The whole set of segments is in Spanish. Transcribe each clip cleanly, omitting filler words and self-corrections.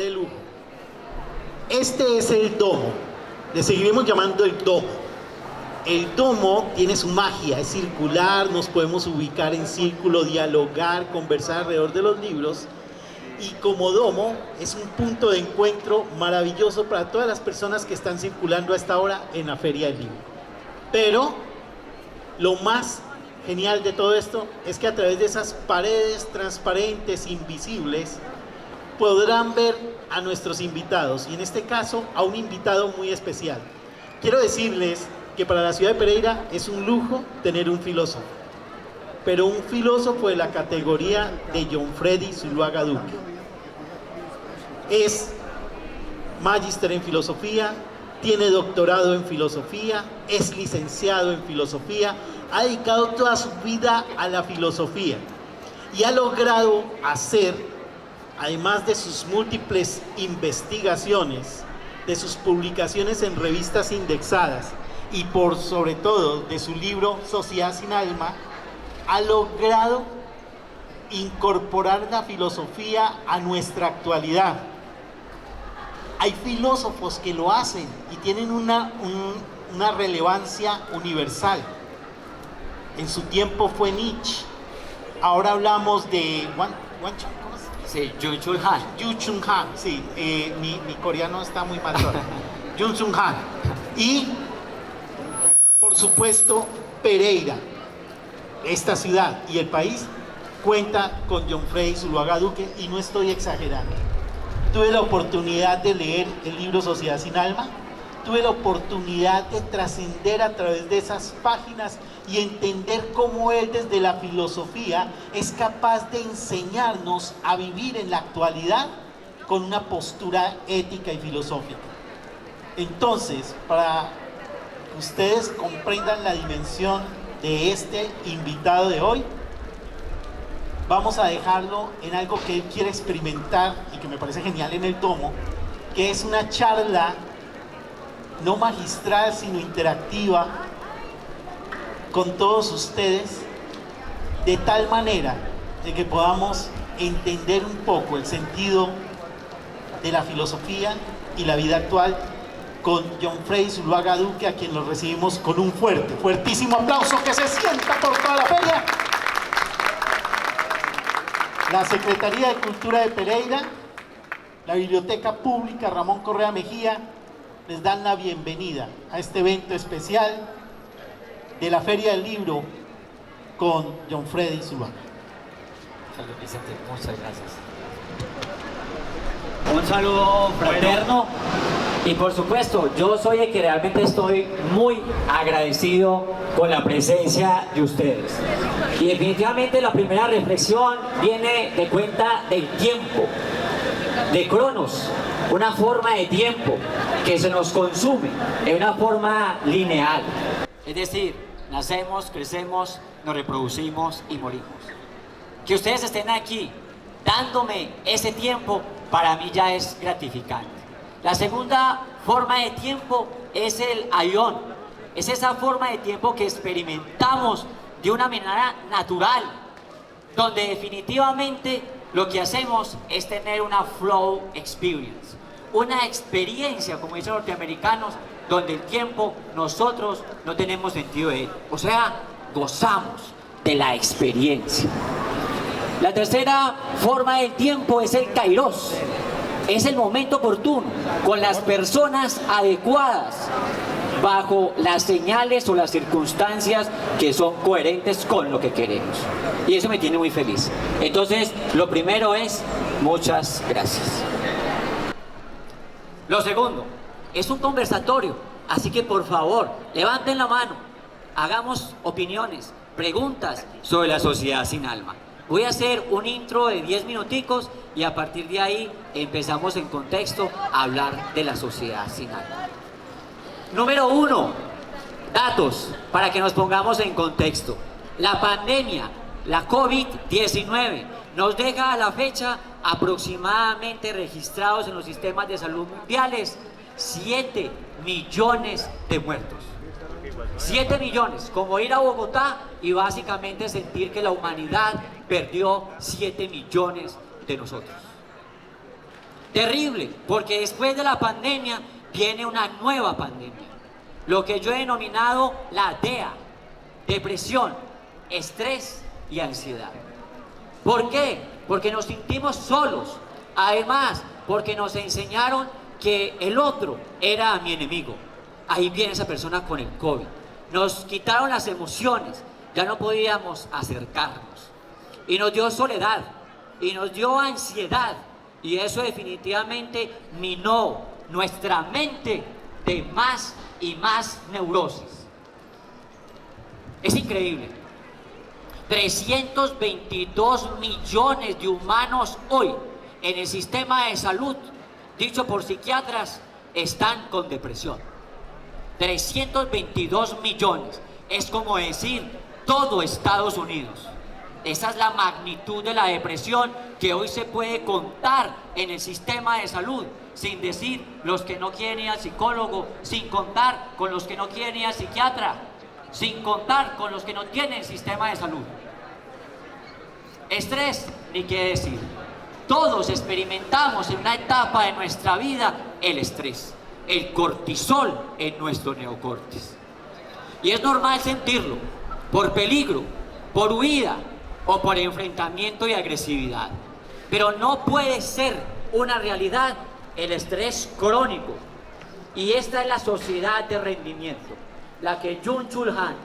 de lujo. Este es el domo, le seguiremos llamando el domo. El domo tiene su magia, es circular, nos podemos ubicar en círculo, dialogar, conversar alrededor de los libros. Y como domo es un punto de encuentro maravilloso para todas las personas que están circulando a esta hora en la Feria del Libro. Pero lo más genial de todo esto es que a través de esas paredes transparentes, invisibles, podrán ver a nuestros invitados, y en este caso a un invitado muy especial. Quiero decirles que para la ciudad de Pereira es un lujo tener un filósofo, pero un filósofo de la categoría de Jonfredi Zuluaga Duque. Es magíster en filosofía, tiene doctorado en filosofía, es licenciado en filosofía, ha dedicado toda su vida a la filosofía y ha logrado hacer, además de sus múltiples investigaciones, de sus publicaciones en revistas indexadas y por sobre todo de su libro Sociedad sin Alma, ha logrado incorporar la filosofía a nuestra actualidad. Hay filósofos que lo hacen y tienen una relevancia universal. En su tiempo fue Nietzsche. Ahora hablamos de Sí, Jung Chul Han. Jung Chul Han, sí. Mi coreano está muy mal. Jung Chul Han. Y, por supuesto, Pereira. Esta ciudad y el país cuenta con Jonfredi Zuluaga Duque, y no estoy exagerando. Tuve la oportunidad de leer el libro Sociedad sin Alma, tuve la oportunidad de trascender a través de esas páginas y entender cómo él desde la filosofía es capaz de enseñarnos a vivir en la actualidad con una postura ética y filosófica. Entonces, para que ustedes comprendan la dimensión de este invitado de hoy, vamos a dejarlo en algo que él quiere experimentar y que me parece genial en el tomo, que es una charla no magistral sino interactiva con todos ustedes, de tal manera de que podamos entender un poco el sentido de la filosofía y la vida actual con Jonfredi Zuluaga Duque, a quien lo recibimos con un fuertísimo aplauso que se sienta por toda la feria. La Secretaría de Cultura de Pereira, la Biblioteca Pública Ramón Correa Mejía, les dan la bienvenida a este evento especial de la Feria del Libro con Jonfredi Zuluaga. Carlos Vicente, muchas gracias. Un saludo fraterno. Y por supuesto, yo soy el que realmente estoy muy agradecido con la presencia de ustedes. Y definitivamente la primera reflexión viene de cuenta del tiempo, de Cronos, una forma de tiempo que se nos consume en una forma lineal. Es decir, nacemos, crecemos, nos reproducimos y morimos. Que ustedes estén aquí dándome ese tiempo, para mí ya es gratificante. La segunda forma de tiempo es el aión. Es esa forma de tiempo que experimentamos de una manera natural, donde definitivamente lo que hacemos es tener una flow experience, una experiencia, como dicen los norteamericanos, donde el tiempo nosotros no tenemos sentido de él. O sea, gozamos de la experiencia. La tercera forma del tiempo es el kairos. Es el momento oportuno, con las personas adecuadas, bajo las señales o las circunstancias que son coherentes con lo que queremos. Y eso me tiene muy feliz. Entonces, lo primero es, muchas gracias. Lo segundo, es un conversatorio, así que por favor, levanten la mano, hagamos opiniones, preguntas sobre la sociedad sin alma. Voy a hacer un intro de 10 minuticos y a partir de ahí empezamos en contexto a hablar de la sociedad sin alma. Número 1, datos para que nos pongamos en contexto. La pandemia, la COVID-19, nos deja a la fecha aproximadamente registrados en los sistemas de salud mundiales 7 millones de muertos. 7 millones, como ir a Bogotá y básicamente sentir que la humanidad perdió 7 millones de nosotros. Terrible, porque después de la pandemia viene una nueva pandemia, lo que yo he denominado la DEA, depresión, estrés y ansiedad. ¿Por qué? Porque nos sentimos solos, además porque nos enseñaron que el otro era mi enemigo. Ahí viene esa persona con el COVID. Nos quitaron las emociones, ya no podíamos acercarnos. Y nos dio soledad, y nos dio ansiedad, y eso definitivamente minó nuestra mente de más y más neurosis. Es increíble. 322 millones de humanos hoy en el sistema de salud, dicho por psiquiatras, están con depresión. 322 millones, es como decir todo Estados Unidos. Esa es la magnitud de la depresión que hoy se puede contar en el sistema de salud, sin decir los que no quieren ir al psicólogo, sin contar con los que no quieren ir al psiquiatra, sin contar con los que no tienen sistema de salud. Estrés, ni qué decir. Todos experimentamos en una etapa de nuestra vida el estrés, el cortisol en nuestro neocortes. Y es normal sentirlo, por peligro, por huida o por enfrentamiento y agresividad. Pero no puede ser una realidad el estrés crónico. Y esta es la sociedad de rendimiento, la que Byung-Chul Han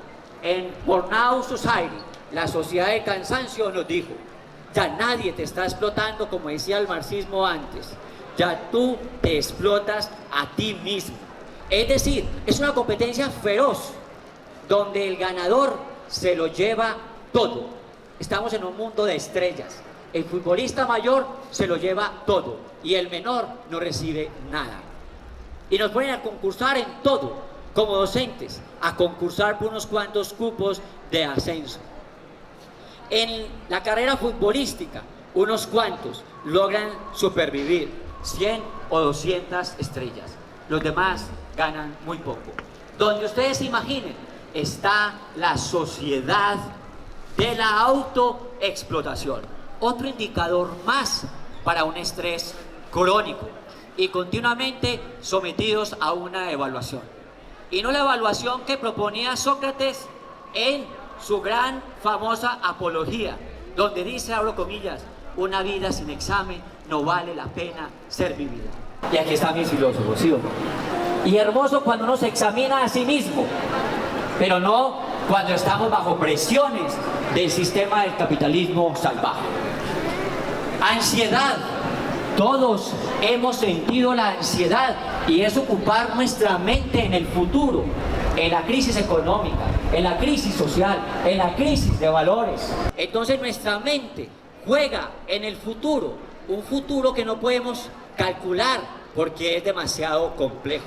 en Burnout Society, la sociedad de cansancio, nos dijo: ya nadie te está explotando, como decía el marxismo antes, ya tú te explotas a ti mismo. Es decir, es una competencia feroz, donde el ganador se lo lleva todo. Estamos en un mundo de estrellas. El futbolista mayor se lo lleva todo y el menor no recibe nada. Y nos ponen a concursar en todo, como docentes, a concursar por unos cuantos cupos de ascenso. En la carrera futbolística, unos cuantos logran supervivir, 100 o 200 estrellas. Los demás ganan muy poco. Donde ustedes se imaginen, está la sociedad de la autoexplotación. Otro indicador más para un estrés crónico y continuamente sometidos a una evaluación. Y no la evaluación que proponía Sócrates en su gran famosa apología, donde dice, abro comillas, una vida sin examen no vale la pena ser vivida. Y aquí está mi filósofo, ¿sí o no? Y hermoso cuando uno se examina a sí mismo, pero no cuando estamos bajo presiones del sistema del capitalismo salvaje. Ansiedad. Todos hemos sentido la ansiedad y es ocupar nuestra mente en el futuro, en la crisis económica, en la crisis social, en la crisis de valores. Entonces nuestra mente juega en el futuro, un futuro que no podemos calcular porque es demasiado complejo.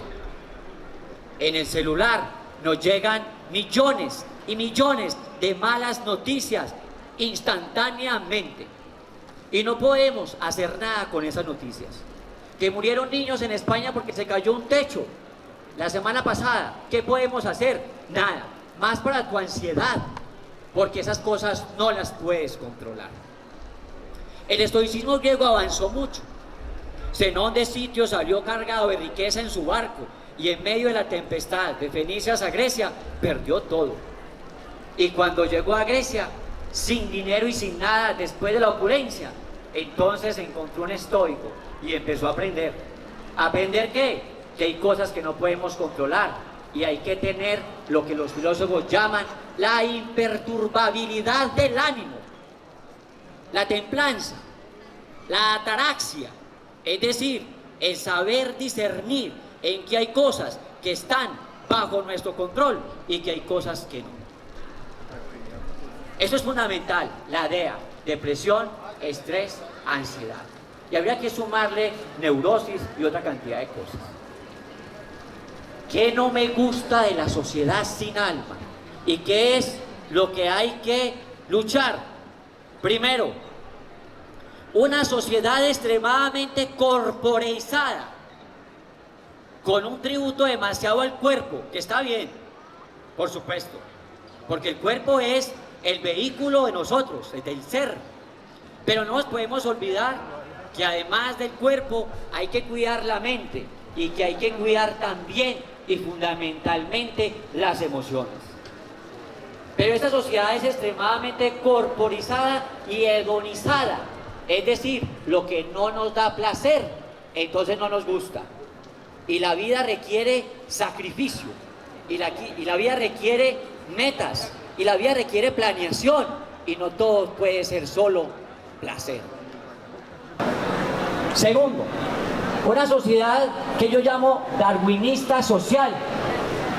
En el celular nos llegan millones y millones de malas noticias instantáneamente. Y no podemos hacer nada con esas noticias. Que murieron niños en España porque se cayó un techo la semana pasada. ¿Qué podemos hacer? Nada. Más para tu ansiedad, porque esas cosas no las puedes controlar. El estoicismo griego avanzó mucho. Zenón de Sitio salió cargado de riqueza en su barco y en medio de la tempestad de Fenicias a Grecia perdió todo. Y cuando llegó a Grecia, sin dinero y sin nada, después de la opulencia, entonces encontró un estoico y empezó a aprender. ¿Aprender qué? Que hay cosas que no podemos controlar y hay que tener lo que los filósofos llaman la imperturbabilidad del ánimo, la templanza, la ataraxia, es decir, el saber discernir en que hay cosas que están bajo nuestro control y que hay cosas que no. Eso es fundamental, la DEA, depresión, estrés, ansiedad. Y habría que sumarle neurosis y otra cantidad de cosas. ¿Qué no me gusta de la sociedad sin alma? ¿Y qué es lo que hay que luchar? Primero, una sociedad extremadamente corporeizada, con un tributo demasiado al cuerpo, que está bien, por supuesto, porque el cuerpo es el vehículo de nosotros, es del ser, pero no nos podemos olvidar que además del cuerpo hay que cuidar la mente y que hay que cuidar también y fundamentalmente las emociones. Pero esta sociedad es extremadamente corporizada y hedonizada, es decir, lo que no nos da placer, entonces no nos gusta. Y la vida requiere sacrificio, y la vida requiere metas, y la vida requiere planeación, y no todo puede ser solo placer. Segundo, una sociedad que yo llamo darwinista social,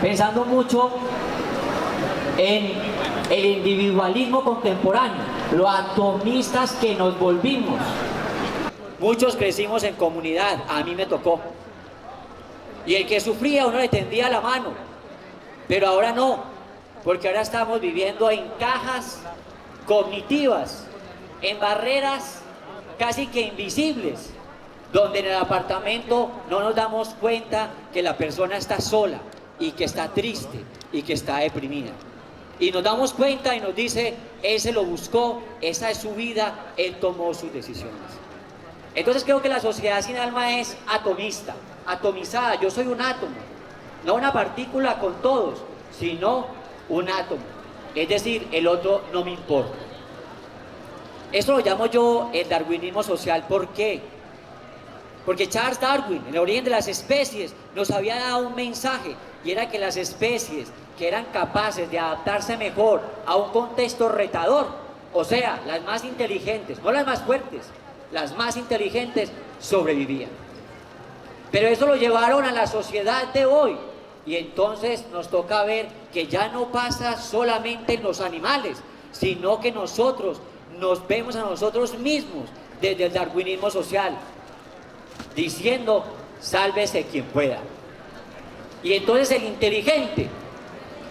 pensando mucho en el individualismo contemporáneo, lo atomistas que nos volvimos. Muchos crecimos en comunidad, a mí me tocó. Y el que sufría uno le tendía la mano, pero ahora no, porque ahora estamos viviendo en cajas cognitivas, en barreras casi que invisibles, donde en el apartamento no nos damos cuenta que la persona está sola y que está triste y que está deprimida. Y nos damos cuenta y nos dice, él se lo buscó, esa es su vida, él tomó sus decisiones. Entonces creo que la sociedad sin alma es atomista, atomizada. Yo soy un átomo, no una partícula con todos, sino un átomo. Es decir, el otro no me importa. Esto lo llamo yo el darwinismo social. ¿Por qué? Porque Charles Darwin, en el origen de las especies, nos había dado un mensaje, y era que las especies que eran capaces de adaptarse mejor a un contexto retador, o sea, las más inteligentes, no las más fuertes, las más inteligentes sobrevivían. Pero eso lo llevaron a la sociedad de hoy, y entonces nos toca ver que ya no pasa solamente en los animales, sino que nosotros nos vemos a nosotros mismos desde el darwinismo social, diciendo, sálvese quien pueda. Y entonces el inteligente,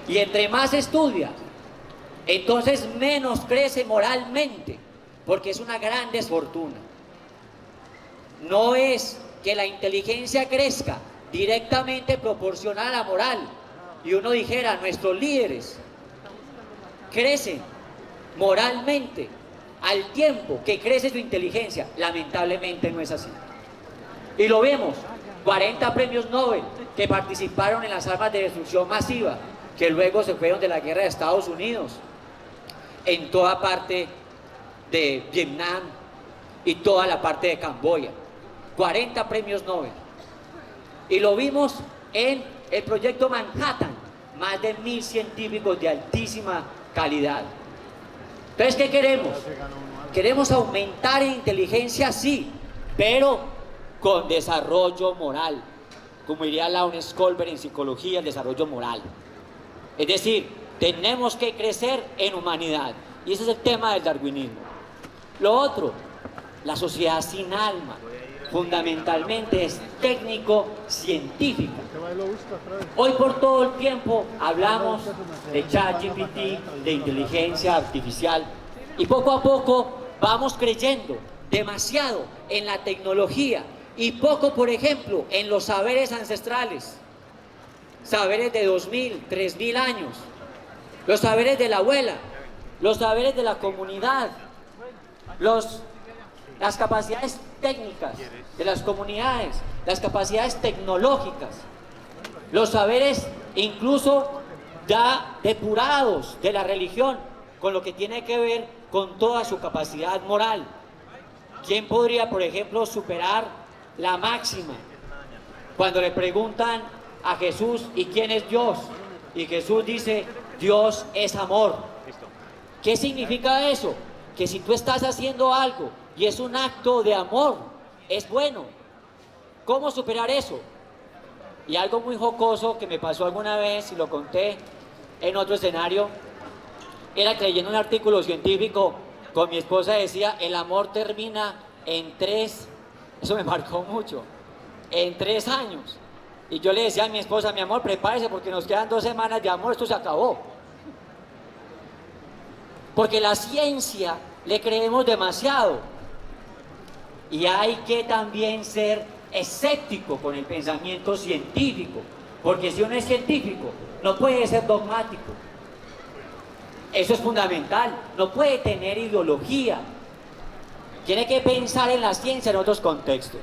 y entre más estudia, entonces menos crece moralmente, porque es una gran desfortuna. No es que la inteligencia crezca directamente proporcional a la moral, y uno dijera, nuestros líderes crecen moralmente al tiempo que crece su inteligencia. Lamentablemente no es así. Y lo vemos, 40 premios Nobel que participaron en las armas de destrucción masiva, que luego se fueron de la guerra de Estados Unidos, en toda parte de Vietnam y toda la parte de Camboya. 40 premios Nobel. Y lo vimos en el proyecto Manhattan, más de 1000 científicos de altísima calidad. Entonces, ¿qué queremos? Queremos aumentar en inteligencia, sí, pero con desarrollo moral, como diría Lawrence Kohlberg en psicología, el desarrollo moral. Es decir, tenemos que crecer en humanidad, y ese es el tema del darwinismo. Lo otro, la sociedad sin alma, fundamentalmente es técnico-científica. Hoy por todo el tiempo hablamos de ChatGPT, de inteligencia artificial, y poco a poco vamos creyendo demasiado en la tecnología y poco, por ejemplo, en los saberes ancestrales, saberes de 2000, 3000 años, los saberes de la abuela, los saberes de la comunidad, las capacidades técnicas de las comunidades, las capacidades tecnológicas, los saberes incluso ya depurados de la religión, con lo que tiene que ver con toda su capacidad moral. ¿Quién podría, por ejemplo, superar la máxima cuando le preguntan a Jesús, ¿y quién es Dios? Y Jesús dice, Dios es amor. ¿Qué significa eso? Que si tú estás haciendo algo y es un acto de amor, es bueno. ¿Cómo superar eso? Y algo muy jocoso que me pasó alguna vez, y lo conté en otro escenario, era que leyendo un artículo científico con mi esposa decía, el amor termina en 3, eso me marcó mucho, en 3 años. Y yo le decía a mi esposa, mi amor, prepárese porque nos quedan 2 semanas de amor, esto se acabó. Porque la ciencia le creemos demasiado. Y hay que también ser escéptico con el pensamiento científico, porque si uno es científico, no puede ser dogmático. Eso es fundamental, no puede tener ideología. tiene que pensar en la ciencia en otros contextos.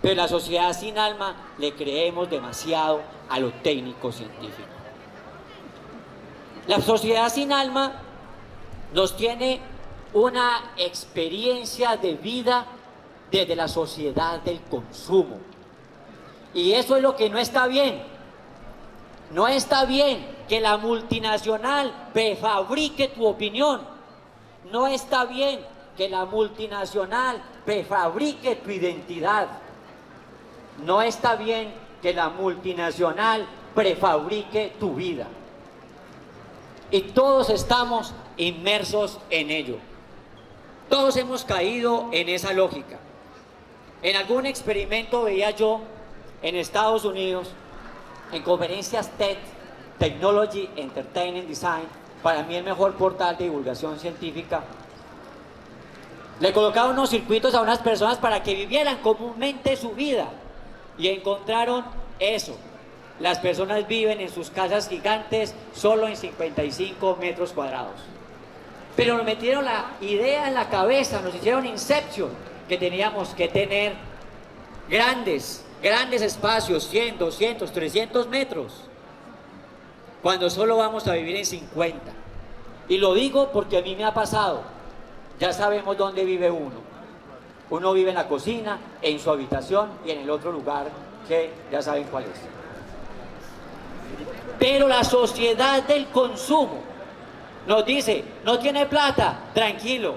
Pero la sociedad sin alma le creemos demasiado a lo técnico científico. La sociedad sin alma nos tiene una experiencia de vida desde la sociedad del consumo. Y eso es lo que no está bien. No está bien que la multinacional prefabrique tu opinión. No está bien que la multinacional prefabrique tu identidad. No está bien que la multinacional prefabrique tu vida. Y todos estamos inmersos en ello. Todos hemos caído en esa lógica. En algún experimento veía yo en Estados Unidos, en conferencias TED, Technology, Entertainment, Design, para mí el mejor portal de divulgación científica, le colocaron unos circuitos a unas personas para que vivieran comúnmente su vida y encontraron eso. Las personas viven en sus casas gigantes solo en 55 metros cuadrados. Pero nos metieron la idea en la cabeza, nos hicieron Inception, que teníamos que tener grandes espacios, 100, 200, 300 metros, cuando solo vamos a vivir en 50. Y lo digo porque a mí me ha pasado. Ya sabemos dónde vive uno. Uno vive en la cocina, en su habitación y en el otro lugar que ya saben cuál es. Pero la sociedad del consumo nos dice, no tiene plata, tranquilo,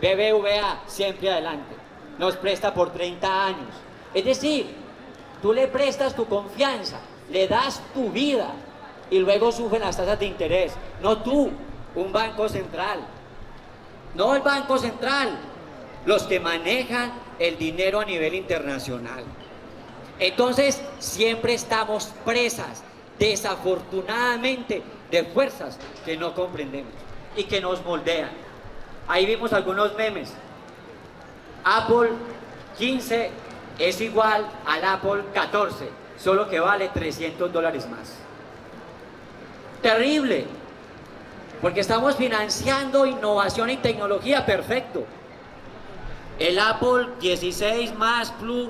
BBVA siempre adelante, nos presta por 30 años. Es decir, tú le prestas tu confianza, le das tu vida y luego suben las tasas de interés. No tú, un banco central. No el Banco Central, los que manejan el dinero a nivel internacional. Entonces, siempre estamos presas, desafortunadamente, de fuerzas que no comprendemos y que nos moldean. Ahí vimos algunos memes. Apple 15 es igual al Apple 14, solo que vale $300 más. Terrible, porque estamos financiando innovación y tecnología, perfecto. El Apple 16 más Plus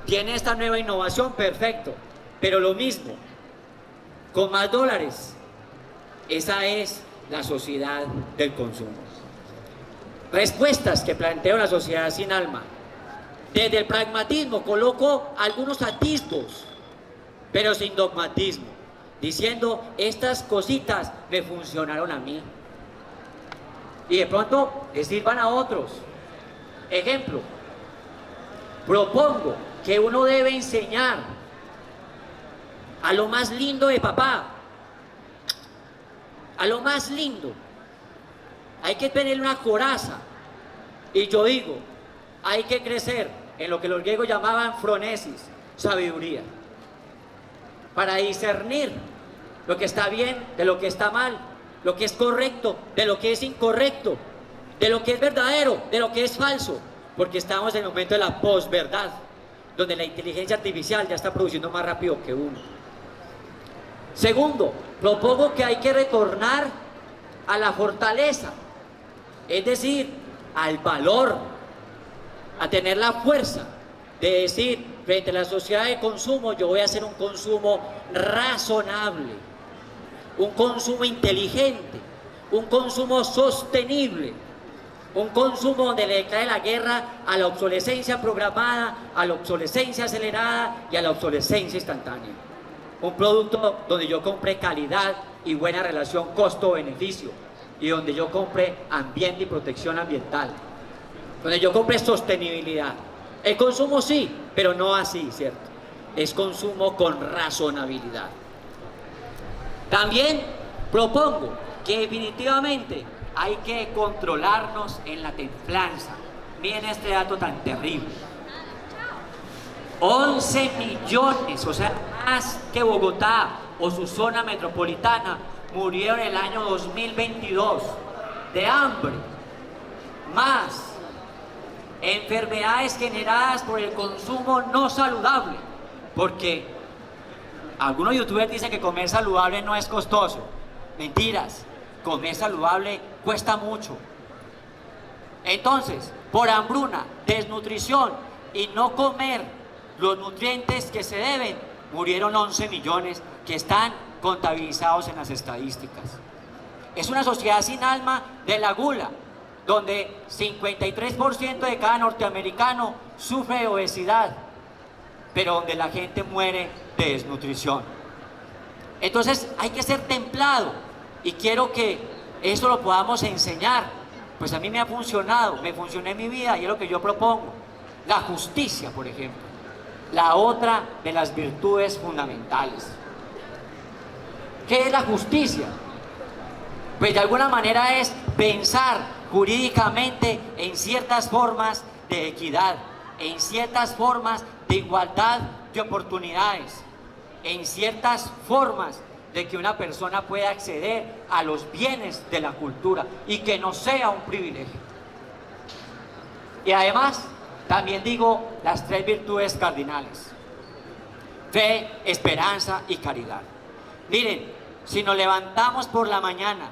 tiene esta nueva innovación, perfecto. Pero lo mismo, con más dólares. Esa es la sociedad del consumo. Respuestas que plantea una sociedad sin alma. Desde el pragmatismo coloco algunos atisbos, pero sin dogmatismo, diciendo, estas cositas me funcionaron a mí y de pronto le sirvan a otros. Ejemplo, propongo que uno debe enseñar a lo más lindo de papá, a lo más lindo. Hay que tener una coraza. Y yo digo, hay que crecer en lo que los griegos llamaban phronesis, sabiduría, para discernir lo que está bien de lo que está mal, lo que es correcto de lo que es incorrecto, de lo que es verdadero de lo que es falso, porque estamos en el momento de la posverdad, donde la inteligencia artificial ya está produciendo más rápido que uno. Segundo, propongo que hay que retornar a la fortaleza, es decir, al valor, a tener la fuerza de decir, frente a la sociedad de consumo, yo voy a hacer un consumo razonable, un consumo inteligente, un consumo sostenible, un consumo donde le declare la guerra a la obsolescencia programada, a la obsolescencia acelerada y a la obsolescencia instantánea. Un producto donde yo compre calidad y buena relación costo-beneficio, y donde yo compre ambiente y protección ambiental, donde yo compre sostenibilidad. El consumo sí, pero no así, ¿cierto? Es consumo con razonabilidad. También propongo que definitivamente hay que controlarnos en la templanza. Miren este dato tan terrible. 11 millones, o sea, más que Bogotá o su zona metropolitana, murieron en el año 2022 de hambre, más enfermedades generadas por el consumo no saludable, porque algunos youtubers dicen que comer saludable no es costoso. Mentiras, comer saludable cuesta mucho. Entonces, por hambruna, desnutrición y no comer los nutrientes que se deben, murieron 11 millones que están contabilizados en las estadísticas. Es una sociedad sin alma de la gula, donde 53% de cada norteamericano sufre de obesidad, pero donde la gente muere de desnutrición. Entonces hay que ser templado, y quiero que eso lo podamos enseñar. Pues a mí me ha funcionado, me funcionó en mi vida, y es lo que yo propongo. La justicia, por ejemplo, la otra de las virtudes fundamentales. ¿Qué es la justicia? Pues de alguna manera es pensar jurídicamente en ciertas formas de equidad, en ciertas formas de igualdad de oportunidades, en ciertas formas de que una persona pueda acceder a los bienes de la cultura y que no sea un privilegio. Y además, también digo las 3 virtudes cardinales: fe, esperanza y caridad. Miren, si nos levantamos por la mañana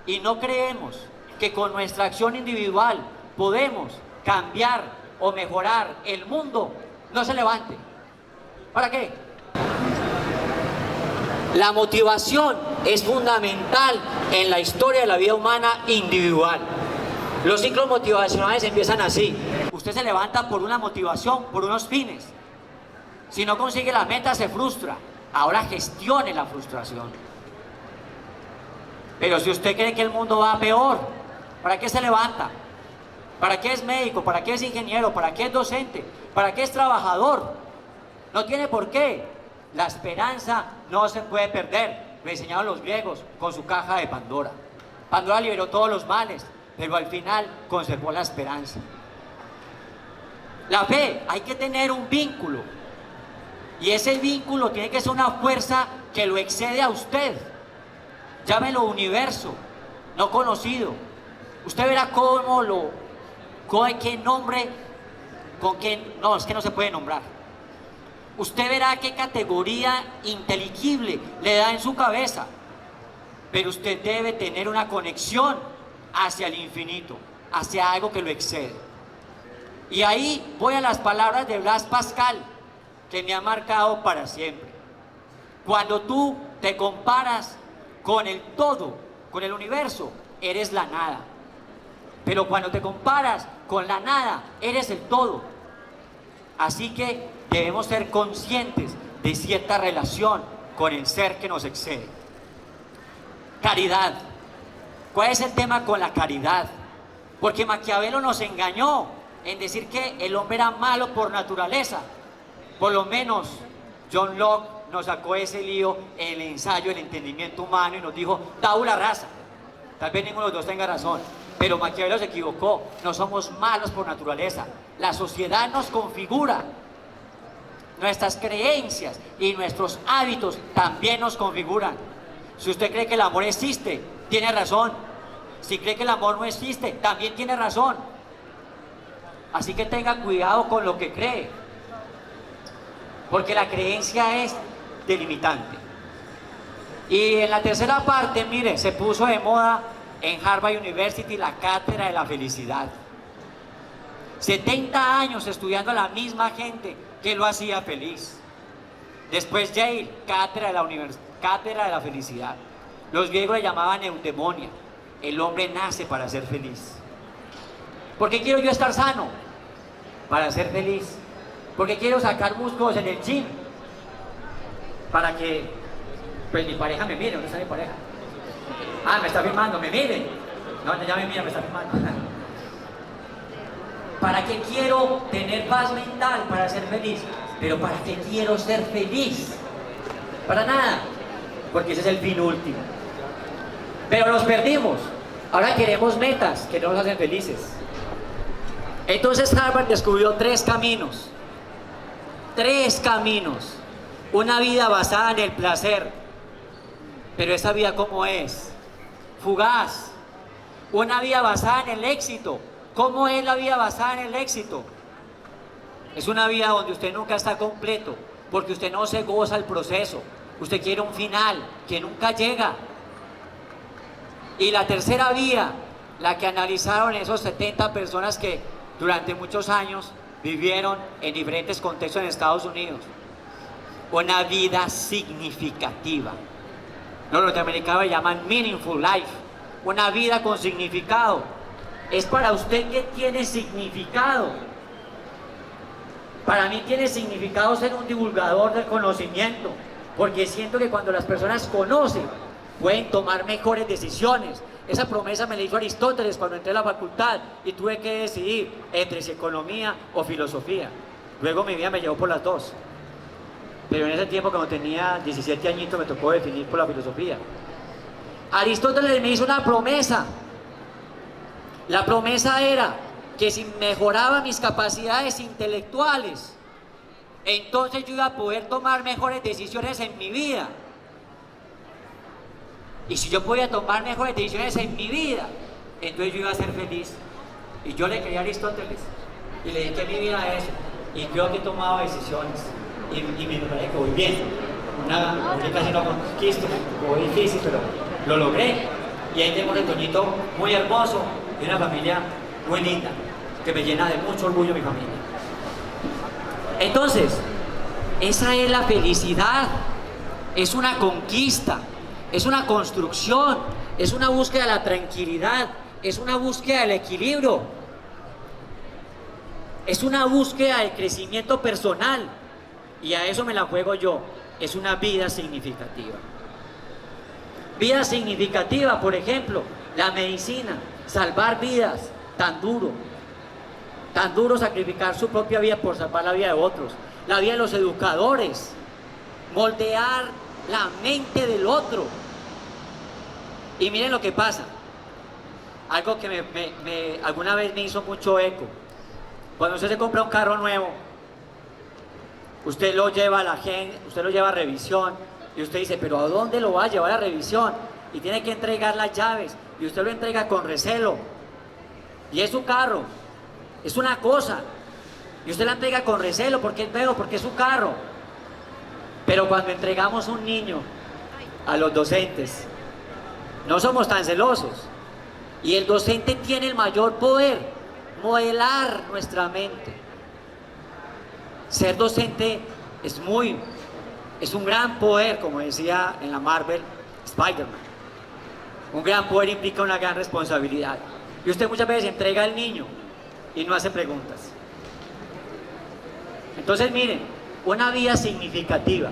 y no creemos que con nuestra acción individual podemos cambiar o mejorar el mundo, no se levante. ¿Para qué? La motivación es fundamental en la historia de la vida humana individual. Los ciclos motivacionales empiezan así. Usted se levanta por una motivación, por unos fines. Si no consigue la meta, se frustra. Ahora gestione la frustración. Pero si usted cree que el mundo va peor, ¿para qué se levanta? ¿Para qué es médico? ¿Para qué es ingeniero? ¿Para qué es docente? ¿Para qué es trabajador? No tiene por qué. La esperanza no se puede perder. Lo enseñaron los griegos con su caja de Pandora. Pandora liberó todos los males, pero al final conservó la esperanza. La fe, hay que tener un vínculo. Y ese vínculo tiene que ser una fuerza que lo excede a usted. Llámelo universo, no conocido. Usted verá qué nombre, con qué, no, es que no se puede nombrar. Usted verá qué categoría inteligible le da en su cabeza. Pero usted debe tener una conexión hacia el infinito, hacia algo que lo excede. Y ahí voy a las palabras de Blaise Pascal, que me ha marcado para siempre. Cuando tú te comparas con el todo, con el universo, eres la nada. Pero cuando te comparas con la nada, eres el todo. Así que debemos ser conscientes de cierta relación con el ser que nos excede. Caridad. ¿Cuál es el tema con la caridad? Porque Maquiavelo nos engañó en decir que el hombre era malo por naturaleza. Por lo menos John Locke nos sacó ese lío en el ensayo del entendimiento humano y nos dijo, tabula rasa. Tal vez ninguno de los dos tenga razón, pero Maquiavelo se equivocó. No somos malos por naturaleza. La sociedad nos configura. Nuestras creencias y nuestros hábitos también nos configuran. Si usted cree que el amor existe, tiene razón. Si cree que el amor no existe, también tiene razón. Así que tenga cuidado con lo que cree, porque la creencia es delimitante. Y en la tercera parte, mire, se puso de moda en Harvard University la cátedra de la felicidad. 70 años estudiando a la misma gente que lo hacía feliz. Después Yale, cátedra de la felicidad. Los griegos le llamaban eudemonia. El hombre nace para ser feliz. ¿Por qué quiero yo estar sano? Para ser feliz. ¿Por qué quiero sacar músculos en el gym? Para que pues mi pareja me mire. ¿Dónde está mi pareja? Ah, me está filmando, me mire. No, ya me mira, me está filmando. ¿Para qué quiero tener paz mental? Para ser feliz. Pero ¿para qué quiero ser feliz? Para nada. Porque ese es el fin último. Pero los perdimos. Ahora queremos metas que no nos hacen felices. Entonces Harvard descubrió 3 caminos. 3 caminos. Una vida basada en el placer. Pero esa vida, ¿cómo es? Fugaz. Una vida basada en el éxito. ¿Cómo es la vida basada en el éxito? Es una vida donde usted nunca está completo, porque usted no se goza el proceso. Usted quiere un final que nunca llega. Y la tercera vía la que analizaron esos 70 personas que durante muchos años vivieron en diferentes contextos en Estados Unidos. Una vida significativa. Los norteamericanos le llaman meaningful life, una vida con significado. Es para usted que tiene significado. Para mí tiene significado ser un divulgador del conocimiento, porque siento que cuando las personas conocen, pueden tomar mejores decisiones. Esa promesa me la hizo Aristóteles cuando entré a la facultad y tuve que decidir entre si economía o filosofía. Luego mi vida me llevó por las dos. Pero en ese tiempo, cuando tenía 17 añitos, me tocó definir por la filosofía. Aristóteles me hizo una promesa. La promesa era que si mejoraba mis capacidades intelectuales, entonces yo iba a poder tomar mejores decisiones en mi vida. Y si yo podía tomar mejores decisiones en mi vida, entonces yo iba a ser feliz. Y yo le creí a Aristóteles y le dediqué mi vida a eso. Y creo que he tomado decisiones. Y me parece que voy bien. Yo casi no conquisto, fue difícil, pero lo logré. Y ahí tengo un retoñito muy hermoso y una familia muy linda, que me llena de mucho orgullo mi familia. Entonces, esa es la felicidad. Es una conquista, es una construcción, es una búsqueda de la tranquilidad, es una búsqueda del equilibrio, es una búsqueda del crecimiento personal. Y a eso me la juego yo. Es una vida significativa. Vida significativa, por ejemplo, la medicina, salvar vidas, tan duro sacrificar su propia vida por salvar la vida de otros. La vida de los educadores, moldear la mente del otro. Y miren lo que pasa, algo que alguna vez me hizo mucho eco. Cuando usted se compra un carro nuevo, usted lo lleva a usted lo lleva a revisión y usted dice, pero ¿a dónde lo va a llevar a revisión? Y tiene que entregar las llaves y usted lo entrega con recelo. Y es su carro, es una cosa, y usted la entrega con recelo porque es feo, porque es su carro. Pero cuando entregamos un niño a los docentes, no somos tan celosos. Y el docente tiene el mayor poder, modelar nuestra mente. Ser docente es un gran poder, como decía en la Marvel Spider-Man. Un gran poder implica una gran responsabilidad. Y usted muchas veces entrega al niño y no hace preguntas. Entonces miren, una vida significativa.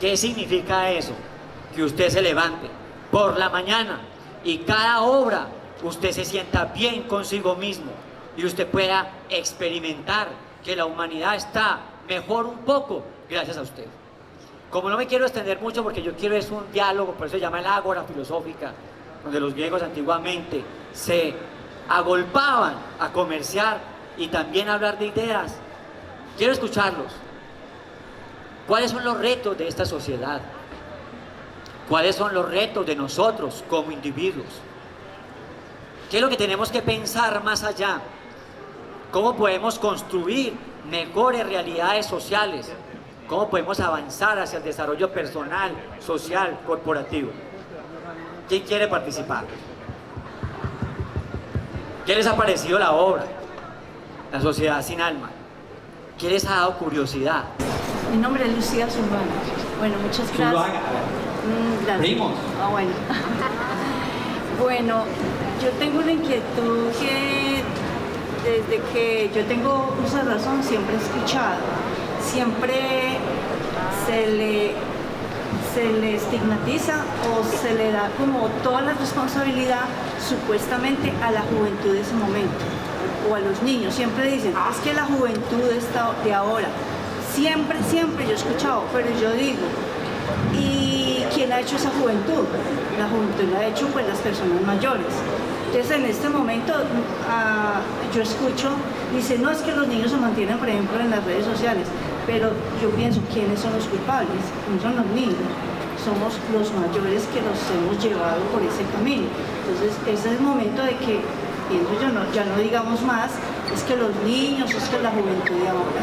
¿Qué significa eso? Que usted se levante por la mañana y cada hora usted se sienta bien consigo mismo y usted pueda experimentar que la humanidad está mejor un poco gracias a usted. Como no me quiero extender mucho porque yo quiero es un diálogo, por eso se llama el ágora filosófica, donde los griegos antiguamente se agolpaban a comerciar y también a hablar de ideas. Quiero escucharlos. ¿Cuáles son los retos de esta sociedad? ¿Cuáles son los retos de nosotros como individuos? ¿Qué es lo que tenemos que pensar más allá? ¿Cómo podemos construir mejores realidades sociales? ¿Cómo podemos avanzar hacia el desarrollo personal, social, corporativo? ¿Quién quiere participar? ¿Qué les ha parecido la obra? La sociedad sin alma. ¿Qué les ha dado curiosidad? Mi nombre es Lucía Zuluaga. Bueno, muchas gracias. Zuluaga. Gracias. Primos. Ah, bueno. Bueno, yo tengo una inquietud que desde que yo tengo uso de razón siempre he escuchado. Siempre se le estigmatiza o se le da como toda la responsabilidad supuestamente a la juventud de ese momento o a los niños. Siempre dicen, es que la juventud de ahora. Siempre yo he escuchado, pero yo digo, ¿y quién ha hecho esa juventud? La juventud la ha hecho pues las personas mayores. Entonces en este momento yo escucho, dice, no es que los niños se mantienen, por ejemplo, en las redes sociales, pero yo pienso, ¿quiénes son los culpables? No son los niños, somos los mayores que los hemos llevado por ese camino. Entonces ese es el momento de que, pienso yo, ya no digamos más, es que los niños, es que la juventud de ahora.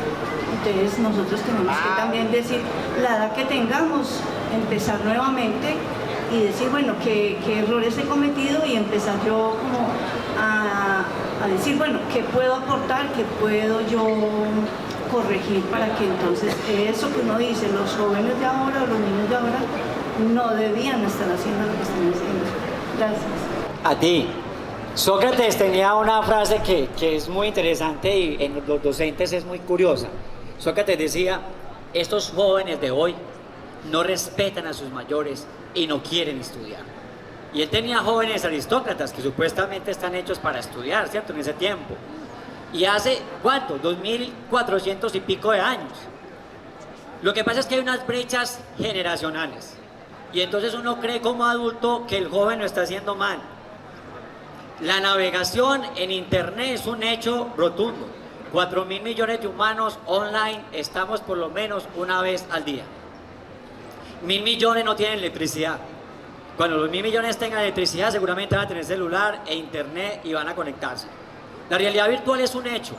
Entonces nosotros tenemos que también decir, la edad que tengamos, empezar nuevamente y decir, bueno, qué errores he cometido y empezar yo como a decir, bueno, ¿qué puedo aportar? ¿Qué puedo yo corregir para que entonces eso que uno dice, los jóvenes de ahora o los niños de ahora no debían estar haciendo lo que están haciendo? Gracias. A ti. Sócrates tenía una frase que es muy interesante y en los docentes es muy curiosa. Sócrates decía, estos jóvenes de hoy no respetan a sus mayores y no quieren estudiar. Y él tenía jóvenes aristócratas que supuestamente están hechos para estudiar, ¿cierto? En ese tiempo. Y hace, ¿cuánto? 2400 y pico de años. Lo que pasa es que hay unas brechas generacionales. Y entonces uno cree como adulto que el joven lo está haciendo mal. La navegación en internet es un hecho rotundo. 4.000 millones de humanos online estamos por lo menos una vez al día. 1.000 millones no tienen electricidad. Cuando los 1.000 millones tengan electricidad, seguramente van a tener celular e internet y van a conectarse. La realidad virtual es un hecho.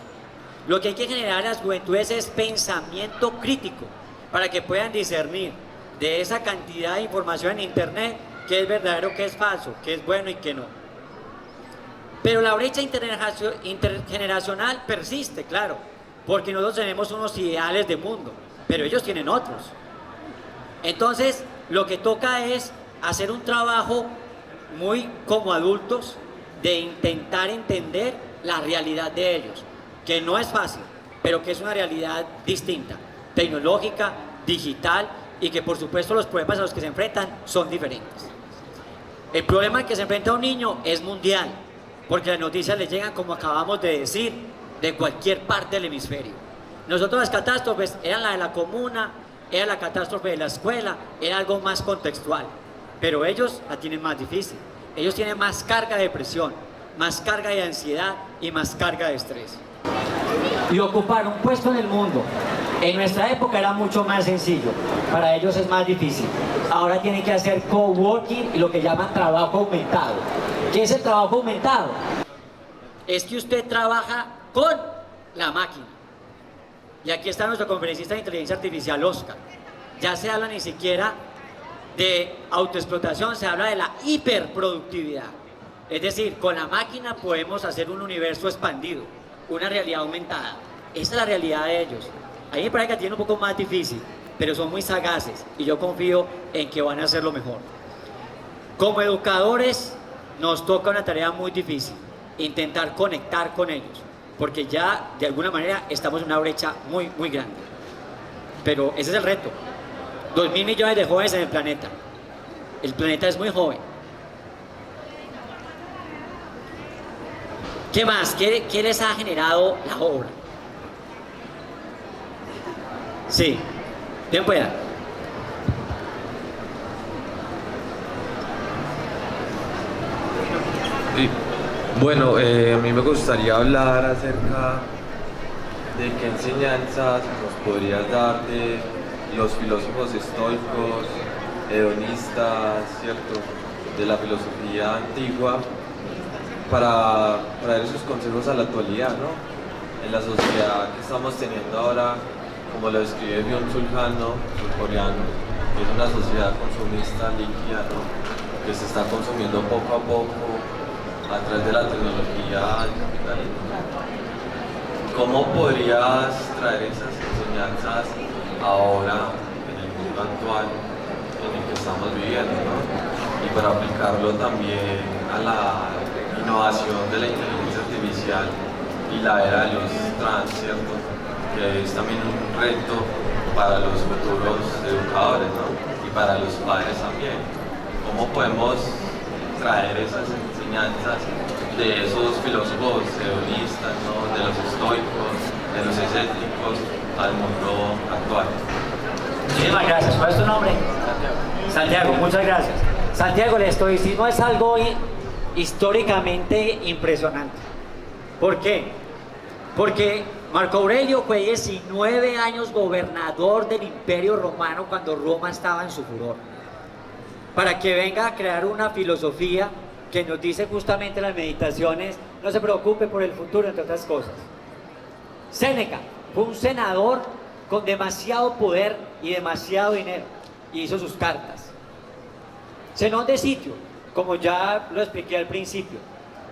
Lo que hay que generar en las juventudes es pensamiento crítico para que puedan discernir de esa cantidad de información en internet qué es verdadero, qué es falso, qué es bueno y qué no. Pero la brecha intergeneracional persiste, claro, porque nosotros tenemos unos ideales de mundo, pero ellos tienen otros. Entonces, lo que toca es hacer un trabajo muy como adultos de intentar entender la realidad de ellos, que no es fácil, pero que es una realidad distinta, tecnológica, digital, y que por supuesto los problemas a los que se enfrentan son diferentes. El problema al que se enfrenta un niño es mundial, porque las noticias les llegan, como acabamos de decir, de cualquier parte del hemisferio. Nosotros las catástrofes eran la de la comuna, era la catástrofe de la escuela, era algo más contextual, pero ellos la tienen más difícil. Ellos tienen más carga de depresión, más carga de ansiedad y más carga de estrés. Y ocupar un puesto en el mundo, en nuestra época era mucho más sencillo, para ellos es más difícil. Ahora tienen que hacer coworking y lo que llaman trabajo aumentado. ¿Qué es el trabajo aumentado? Es que usted trabaja con la máquina. Y aquí está nuestro conferencista de inteligencia artificial, Oscar. Ya se habla ni siquiera de autoexplotación, se habla de la hiperproductividad. Es decir, con la máquina podemos hacer un universo expandido, una realidad aumentada. Esa es la realidad de ellos. A mí me parece que tienen un poco más difícil, pero son muy sagaces y yo confío en que van a hacerlo mejor. Como educadores nos toca una tarea muy difícil, intentar conectar con ellos, porque ya de alguna manera estamos en una brecha muy, muy grande. Pero ese es el reto. 2.000 millones de jóvenes en el planeta. El planeta es muy joven. ¿Qué más? ¿Qué les ha generado la obra? Sí, bien pueda. Sí. Bueno, a mí me gustaría hablar acerca de qué enseñanzas nos podrías dar de los filósofos estoicos, hedonistas, ¿cierto? De la filosofía antigua, para traer esos consejos a la actualidad, ¿no? En la sociedad que estamos teniendo ahora, como lo describe Byung-Chul Han, ¿no? Surcoreano, que es una sociedad consumista líquida, ¿no? Que se está consumiendo poco a poco a través de la tecnología, el capitalismo. ¿Cómo podrías traer esas enseñanzas ahora en el mundo actual en el que estamos viviendo, ¿no? Y para aplicarlo también a la innovación de la inteligencia artificial y la era de los trans, ¿cierto? Que es también un reto para los futuros educadores, ¿no? Y para los padres también. ¿Cómo podemos traer esas enseñanzas de esos filósofos hedonistas, ¿no? De los estoicos, de los escépticos al mundo actual? Muchísimas gracias. ¿Cuál es tu nombre? Santiago, muchas gracias. Santiago, el estoicismo es algo históricamente impresionante. ¿Por qué? Porque Marco Aurelio fue 19 años gobernador del Imperio Romano cuando Roma estaba en su furor. Para que venga a crear una filosofía que nos dice justamente en las meditaciones, no se preocupe por el futuro, entre otras cosas. Séneca fue un senador con demasiado poder y demasiado dinero, y hizo sus cartas. Zenón de Sitio, como ya lo expliqué al principio,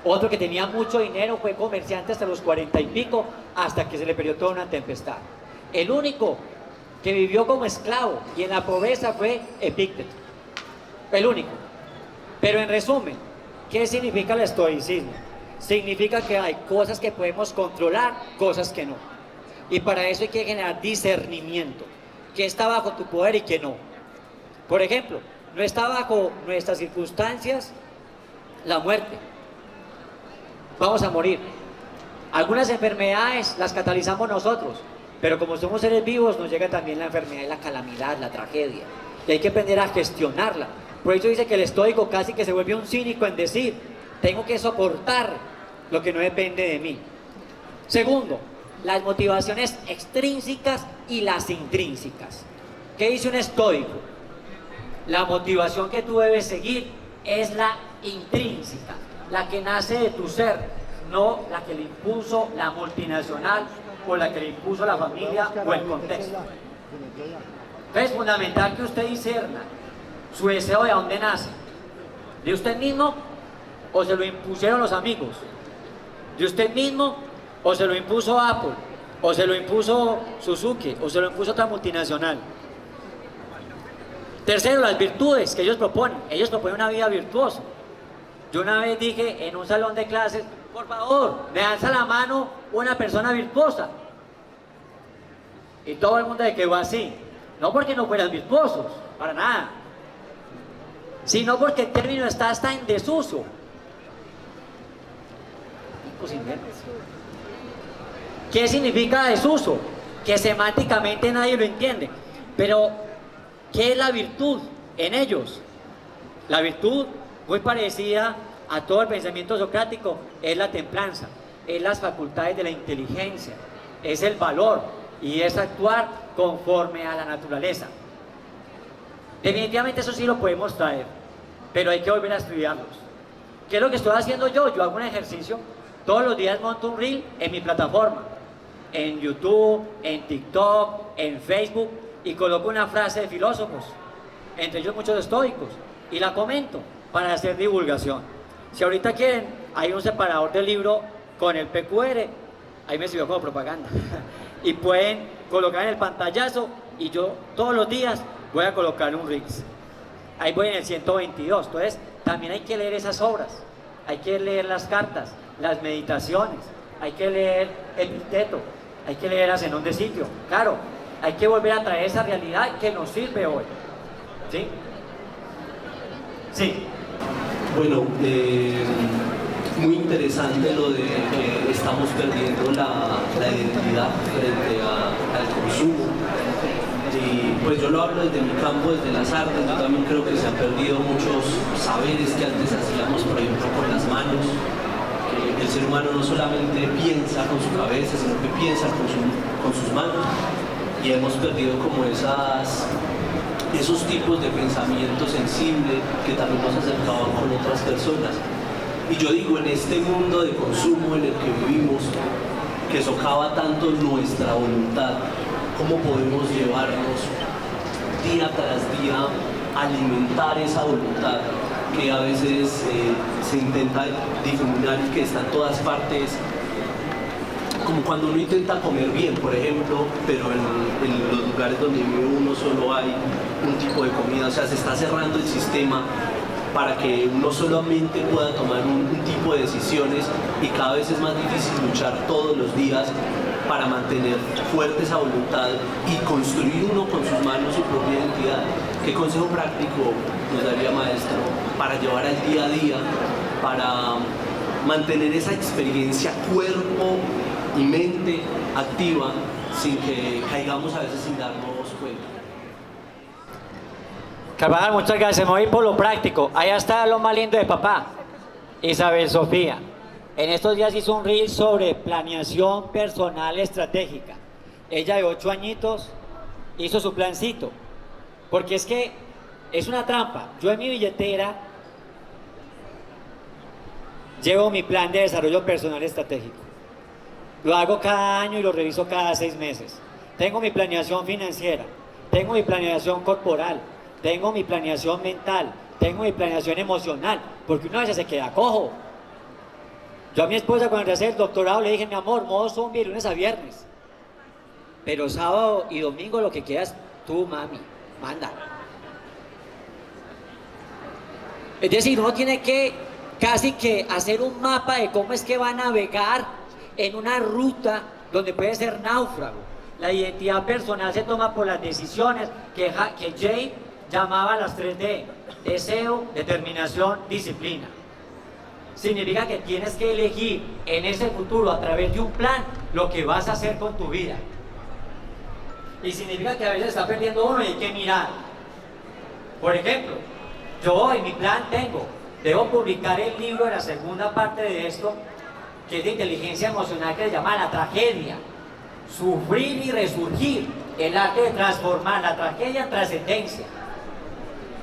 Otro que tenía mucho dinero fue comerciante hasta los 40 y pico, hasta que se le perdió toda una tempestad. El único que vivió como esclavo y en la pobreza fue Epicteto. El único. Pero en resumen, ¿qué significa el estoicismo? Significa que hay cosas que podemos controlar, cosas que no. Y para eso hay que generar discernimiento. ¿Qué está bajo tu poder y qué no? Por ejemplo, no está bajo nuestras circunstancias la muerte. Vamos a morir. Algunas enfermedades las catalizamos nosotros, pero como somos seres vivos nos llega también la enfermedad y la calamidad, la tragedia. Y hay que aprender a gestionarla. Por eso dice que el estoico casi que se vuelve un cínico en decir, tengo que soportar lo que no depende de mí. Segundo, las motivaciones extrínsecas y las intrínsecas. ¿Qué dice un estoico? La motivación que tú debes seguir es la intrínseca, la que nace de tu ser, no la que le impuso la multinacional o la que le impuso la familia o el contexto. Entonces es fundamental que usted discerna su deseo de dónde nace, de usted mismo o se lo impusieron los amigos, de usted mismo o se lo impuso Apple, o se lo impuso Suzuki, o se lo impuso otra multinacional. Tercero, las virtudes que ellos proponen una vida virtuosa. Yo una vez dije en un salón de clases, por favor, me alza la mano una persona virtuosa. Y todo el mundo se quedó así. No porque no fueran virtuosos, para nada, sino porque el término está hasta en desuso. ¿Qué significa desuso? Que semánticamente nadie lo entiende. Pero, ¿qué es la virtud en ellos? La virtud, muy parecida a todo el pensamiento socrático, es la templanza, es las facultades de la inteligencia, es el valor y es actuar conforme a la naturaleza. Definitivamente eso sí lo podemos traer, pero hay que volver a estudiarlos. ¿Qué es lo que estoy haciendo yo? Yo hago un ejercicio, todos los días monto un reel en mi plataforma, en YouTube, en TikTok, en Facebook, y coloco una frase de filósofos, entre ellos muchos estoicos, y la comento para hacer divulgación. Si ahorita quieren, hay un separador del libro con el PQR, ahí me sirvió como propaganda, y pueden colocar en el pantallazo, y yo todos los días voy a colocar un Reels. Ahí voy en el 122, entonces también hay que leer esas obras, hay que leer las cartas, las meditaciones, hay que leer Epicteto, hay que leer a Zenón de Sitio, claro, hay que volver a traer esa realidad que nos sirve hoy. ¿Sí? Sí. Bueno, muy interesante lo de que estamos perdiendo la identidad frente al consumo. Y pues yo lo hablo desde mi campo, desde las artes. Yo también creo que se han perdido muchos saberes que antes hacíamos, por ejemplo, con las manos. El ser humano no solamente piensa con su cabeza, sino que piensa con sus manos. Y hemos perdido como esos tipos de pensamiento sensible que también nos acercaban con otras personas. Y yo digo, en este mundo de consumo en el que vivimos, que socava tanto nuestra voluntad, ¿cómo podemos llevarnos día tras día a alimentar esa voluntad que a veces se intenta difuminar y que está en todas partes? Como cuando uno intenta comer bien, por ejemplo, pero en los lugares donde vive uno solo hay un tipo de comida, o sea, se está cerrando el sistema para que uno solamente pueda tomar un tipo de decisiones, y cada vez es más difícil luchar todos los días para mantener fuerte esa voluntad y construir uno con sus manos su propia identidad. ¿Qué consejo práctico nos daría, maestro, para llevar al día a día, para mantener esa experiencia cuerpo y mente activa sin que caigamos a veces sin darnos cuenta? Carvajal, muchas gracias. Me voy por lo práctico. Allá está lo más lindo de papá, Isabel Sofía. En estos días hizo un reel sobre planeación personal estratégica. Ella de 8 añitos hizo su plancito, porque es que es una trampa. Yo en mi billetera llevo mi plan de desarrollo personal estratégico. Lo hago cada año y lo reviso cada 6 meses. Tengo mi planeación financiera, tengo mi planeación corporal, tengo mi planeación mental, tengo mi planeación emocional, porque uno a veces se queda cojo. Yo a mi esposa cuando empecé el doctorado le dije, mi amor, modo zombie lunes a viernes. Pero sábado y domingo lo que quieras tú, mami, manda. Es decir, uno tiene que casi que hacer un mapa de cómo es que va a navegar en una ruta donde puede ser náufrago. La identidad personal se toma por las decisiones que Jay llamaba las 3D: deseo, determinación, disciplina. Significa que tienes que elegir en ese futuro a través de un plan lo que vas a hacer con tu vida. Y significa que a veces está perdiendo uno y hay que mirar. Por ejemplo, yo en mi plan debo publicar el libro de la segunda parte de esto, que es de inteligencia emocional, que se llama La Tragedia. Sufrir y resurgir, el arte de transformar la tragedia en trascendencia.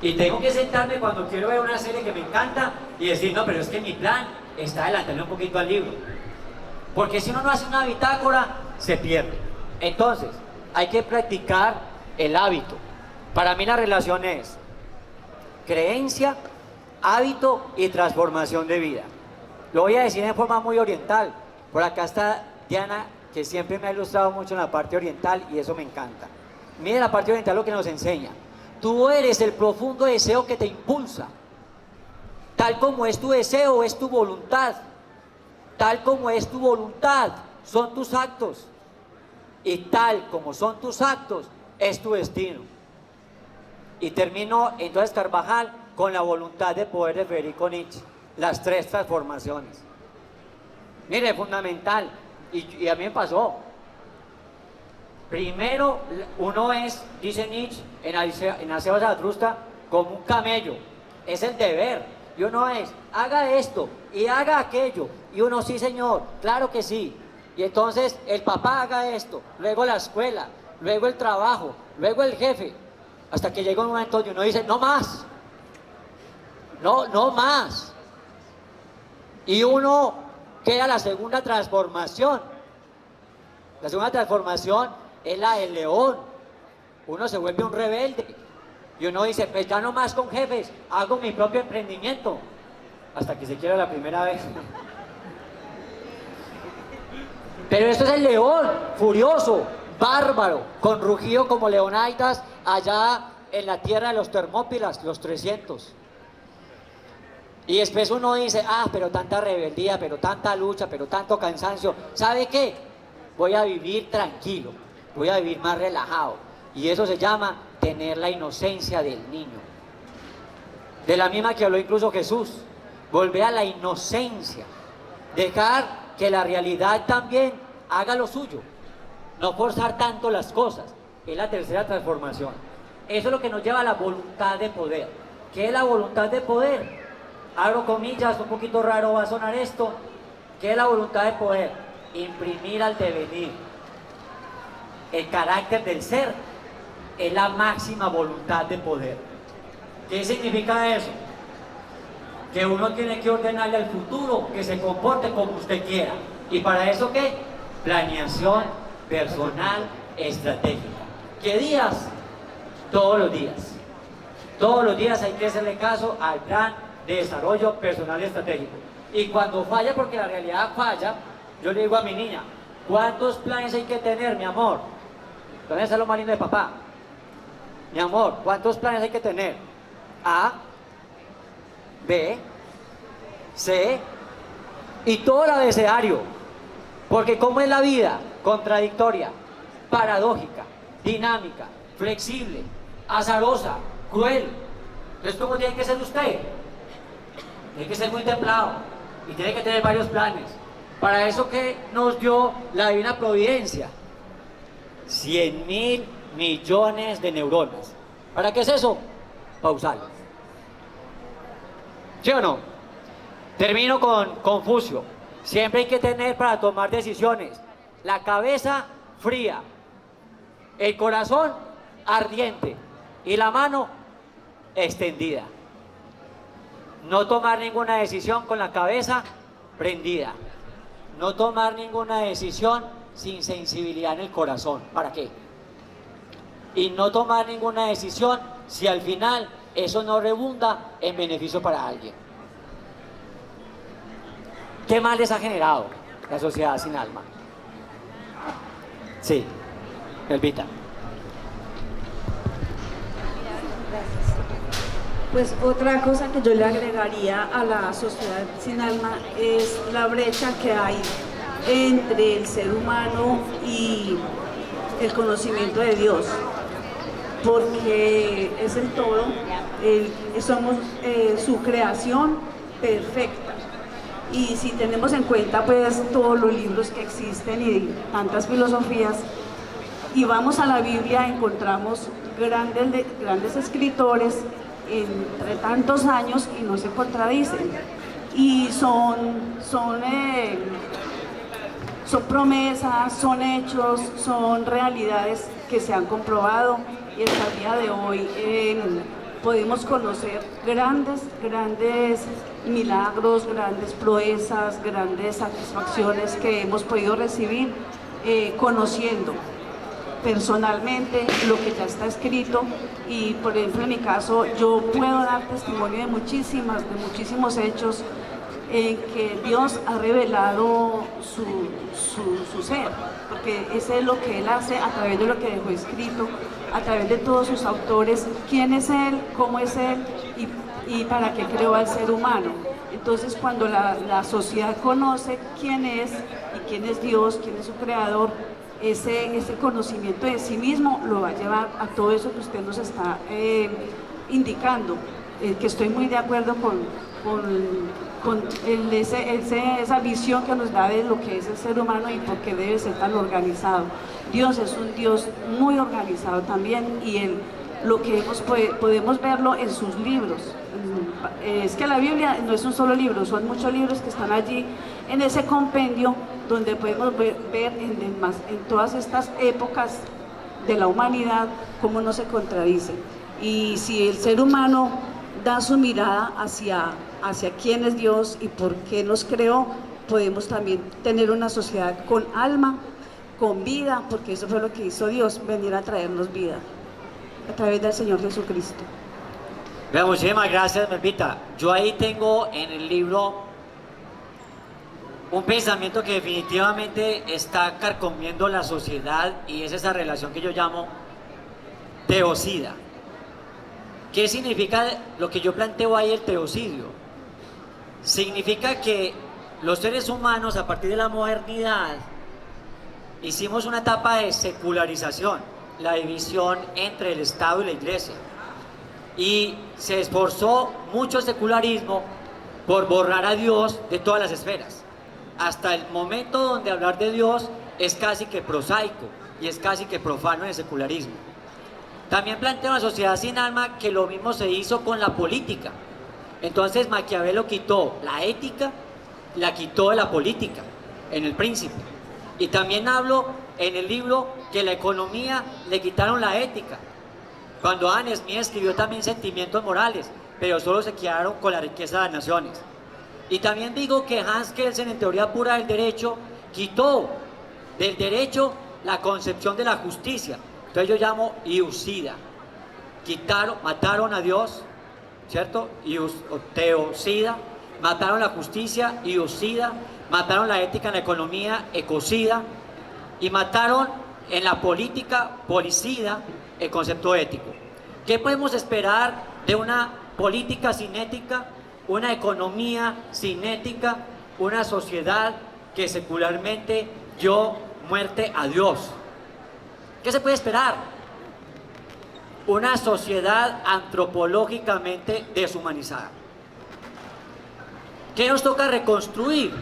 Y tengo que sentarme cuando quiero ver una serie que me encanta y decir, no, pero es que mi plan está adelantándole un poquito al libro. Porque si uno no hace una bitácora, se pierde. Entonces, hay que practicar el hábito. Para mí la relación es creencia, hábito y transformación de vida. Lo voy a decir en forma muy oriental. Por acá está Diana, que siempre me ha ilustrado mucho en la parte oriental y eso me encanta. Mire la parte oriental lo que nos enseña. Tú eres el profundo deseo que te impulsa. Tal como es tu deseo, es tu voluntad. Tal como es tu voluntad, son tus actos. Y tal como son tus actos, es tu destino. Y termino entonces Carvajal con la voluntad de poder de Federico Nietzsche. Las 3 transformaciones. Mire, fundamental. Y a mí me pasó. Primero, uno es, dice Nietzsche, en Aseo de Zaratustra, como un camello. Es el deber. Y uno es, haga esto y haga aquello. Y uno, sí señor, claro que sí. Y entonces el papá haga esto, luego la escuela, luego el trabajo, luego el jefe. Hasta que llega un momento donde uno dice, no más. No más. Y uno queda la segunda transformación. La segunda transformación es la del león. Uno se vuelve un rebelde. Y uno dice, pues ya no más con jefes, hago mi propio emprendimiento. Hasta que se quiera la primera vez. Pero esto es el león, furioso, bárbaro, con rugido como Leonidas allá en la tierra de los Termópilas, los 300. Y después uno dice, pero tanta rebeldía, pero tanta lucha, pero tanto cansancio. ¿Sabe qué? Voy a vivir tranquilo, voy a vivir más relajado. Y eso se llama tener la inocencia del niño. De la misma que habló incluso Jesús. Volver a la inocencia. Dejar que la realidad también haga lo suyo. No forzar tanto las cosas. Es la tercera transformación. Eso es lo que nos lleva a la voluntad de poder. ¿Qué es la voluntad de poder? Abro comillas, un poquito raro va a sonar esto. ¿Qué es la voluntad de poder? Imprimir al devenir. El carácter del ser es la máxima voluntad de poder. ¿Qué significa eso? Que uno tiene que ordenarle al futuro que se comporte como usted quiera. ¿Y para eso qué? Planeación personal estratégica. ¿Qué días? Todos los días. Todos los días hay que hacerle caso al plan de desarrollo personal estratégico. Y cuando falla, porque la realidad falla, yo le digo a mi niña, ¿cuántos planes hay que tener, mi amor? ¿Dónde está lo más lindo de papá? Mi amor, ¿cuántos planes hay que tener? A, B, C y todo el abecedario. Porque ¿cómo es la vida? Contradictoria, paradójica, dinámica, flexible, azarosa, cruel. Entonces, ¿cómo tiene que ser usted? Tiene que ser muy templado y tiene que tener varios planes. Para eso que nos dio la divina providencia, 100.000 millones de neuronas. ¿Para qué es eso? Pausarlos. ¿Sí o no? Termino con Confucio. Siempre hay que tener para tomar decisiones la cabeza fría, el corazón ardiente y la mano extendida. No tomar ninguna decisión con la cabeza prendida. No tomar ninguna decisión sin sensibilidad en el corazón. ¿Para qué? Y no tomar ninguna decisión si al final eso no redunda en beneficio para alguien. ¿Qué más les ha generado la sociedad sin alma? Sí, Elvita. Pues otra cosa que yo le agregaría a la sociedad sin alma es la brecha que hay entre el ser humano y el conocimiento de Dios, porque es el todo, somos su creación perfecta. Y si tenemos en cuenta pues todos los libros que existen y tantas filosofías, y vamos a la Biblia, encontramos grandes escritores entre tantos años y no se contradicen. Y son promesas, son hechos, son realidades que se han comprobado, y hasta el día de hoy podemos conocer grandes milagros, grandes proezas, grandes satisfacciones que hemos podido recibir conociendo personalmente lo que ya está escrito. Y por ejemplo, en mi caso, yo puedo dar testimonio de muchísimos hechos en que Dios ha revelado su ser, porque ese es lo que Él hace a través de lo que dejó escrito, a través de todos sus autores, quién es Él, cómo es Él y para qué creó al ser humano. Entonces, cuando la sociedad conoce quién es y quién es Dios, quién es su creador, ese conocimiento de sí mismo lo va a llevar a todo eso que usted nos está indicando, que estoy muy de acuerdo con esa visión que nos da de lo que es el ser humano y por qué debe ser tan organizado. Dios es un Dios muy organizado también, y lo que podemos verlo en sus libros. Es que la Biblia no es un solo libro, son muchos libros que están allí en ese compendio, donde podemos ver en todas estas épocas de la humanidad cómo no se contradicen. Y si el ser humano da su mirada hacia quién es Dios y por qué nos creó, podemos también tener una sociedad con alma, con vida, porque eso fue lo que hizo Dios, venir a traernos vida a través del Señor Jesucristo. Bueno, muchísimas gracias, Melvita. Yo ahí tengo en el libro un pensamiento que definitivamente está carcomiendo la sociedad, y es esa relación que yo llamo teocida. ¿Qué significa lo que yo planteo ahí, el teocidio? Significa que los seres humanos, a partir de la modernidad, hicimos una etapa de secularización, la división entre el Estado y la Iglesia, y se esforzó mucho el secularismo por borrar a Dios de todas las esferas, hasta el momento donde hablar de Dios es casi que prosaico y es casi que profano en el secularismo. También plantea una sociedad sin alma, que lo mismo se hizo con la política. Entonces Maquiavelo quitó la ética, la quitó de la política en El Príncipe. Y también hablo en el libro que la economía le quitaron la ética, cuando Adam Smith escribió también Sentimientos Morales, pero solo se quedaron con la riqueza de las naciones. Y también digo que Hans Kelsen, en Teoría Pura del Derecho, quitó del derecho la concepción de la justicia. Entonces yo llamo iucida. Mataron a Dios, ¿cierto? Teocida. Mataron la justicia, iucida. Mataron la ética en la economía, ecocida. Y mataron en la política, policida, el concepto ético. ¿Qué podemos esperar de una política sin ética, una economía sin ética, una sociedad que secularmente dio muerte a Dios? ¿Qué se puede esperar? Una sociedad antropológicamente deshumanizada. ¿Qué nos toca reconstruir?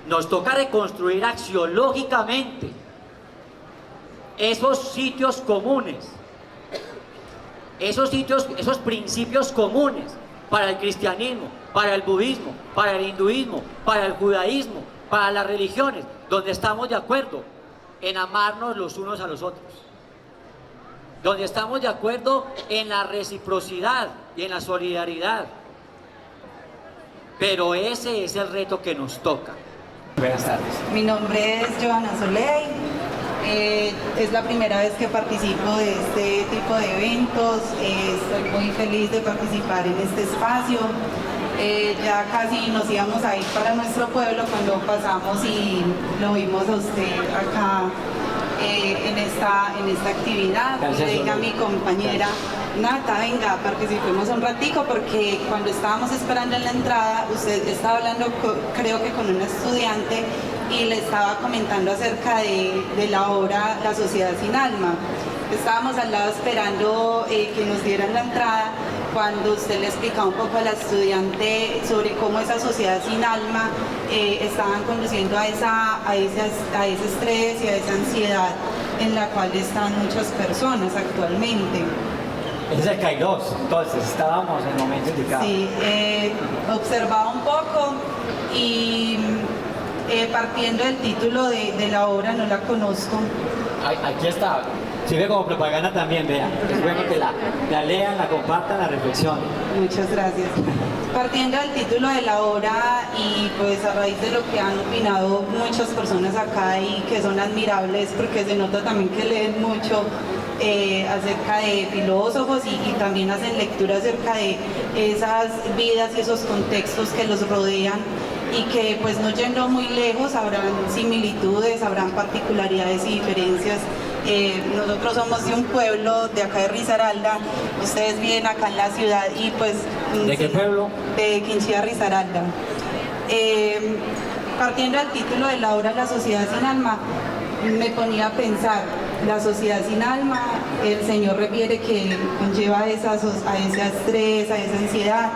Nos toca reconstruir axiológicamente esos sitios comunes, esos principios comunes para el cristianismo, para el budismo, para el hinduismo, para el judaísmo, para las religiones, donde estamos de acuerdo en amarnos los unos a los otros, donde estamos de acuerdo en la reciprocidad y en la solidaridad. Pero ese es el reto que nos toca. Buenas tardes. Mi nombre es Joana Soleil. Es la primera vez que participo de este tipo de eventos. Estoy muy feliz de participar en este espacio. Ya casi nos íbamos a ir para nuestro pueblo cuando pasamos y lo vimos a usted acá en esta actividad. Gracias, Le dije a Sol. mi compañera, Nata, venga, participemos un ratico, porque cuando estábamos esperando en la entrada, usted estaba hablando, creo que con una estudiante, y le estaba comentando acerca de la obra La Sociedad Sin Alma. Estábamos al lado esperando que nos dieran la entrada, cuando usted le explicaba un poco a la estudiante sobre cómo esa sociedad sin alma estaban conduciendo a ese estrés y a esa ansiedad en la cual están muchas personas actualmente. Ese es el Kairos, entonces estábamos en el momento indicado. Sí, observaba un poco y partiendo del título de la obra, no la conozco. Aquí está, sirve como propaganda también, vean. Es bueno que la lean, la compartan, la reflexionen. Muchas gracias. Partiendo del título de la obra y pues a raíz de lo que han opinado muchas personas acá y que son admirables, porque se nota también que leen mucho acerca de filósofos y también hacen lectura acerca de esas vidas y esos contextos que los rodean, y que pues no yendo muy lejos habrán similitudes, habrán particularidades y diferencias. Nosotros somos de un pueblo de acá de Risaralda, ustedes viven acá en la ciudad y pues... ¿De qué pueblo? De Quinchía, Risaralda. Partiendo del título de la obra La Sociedad Sin Alma, me ponía a pensar, la sociedad sin alma, el Señor refiere que conlleva a ese estrés, a esa ansiedad.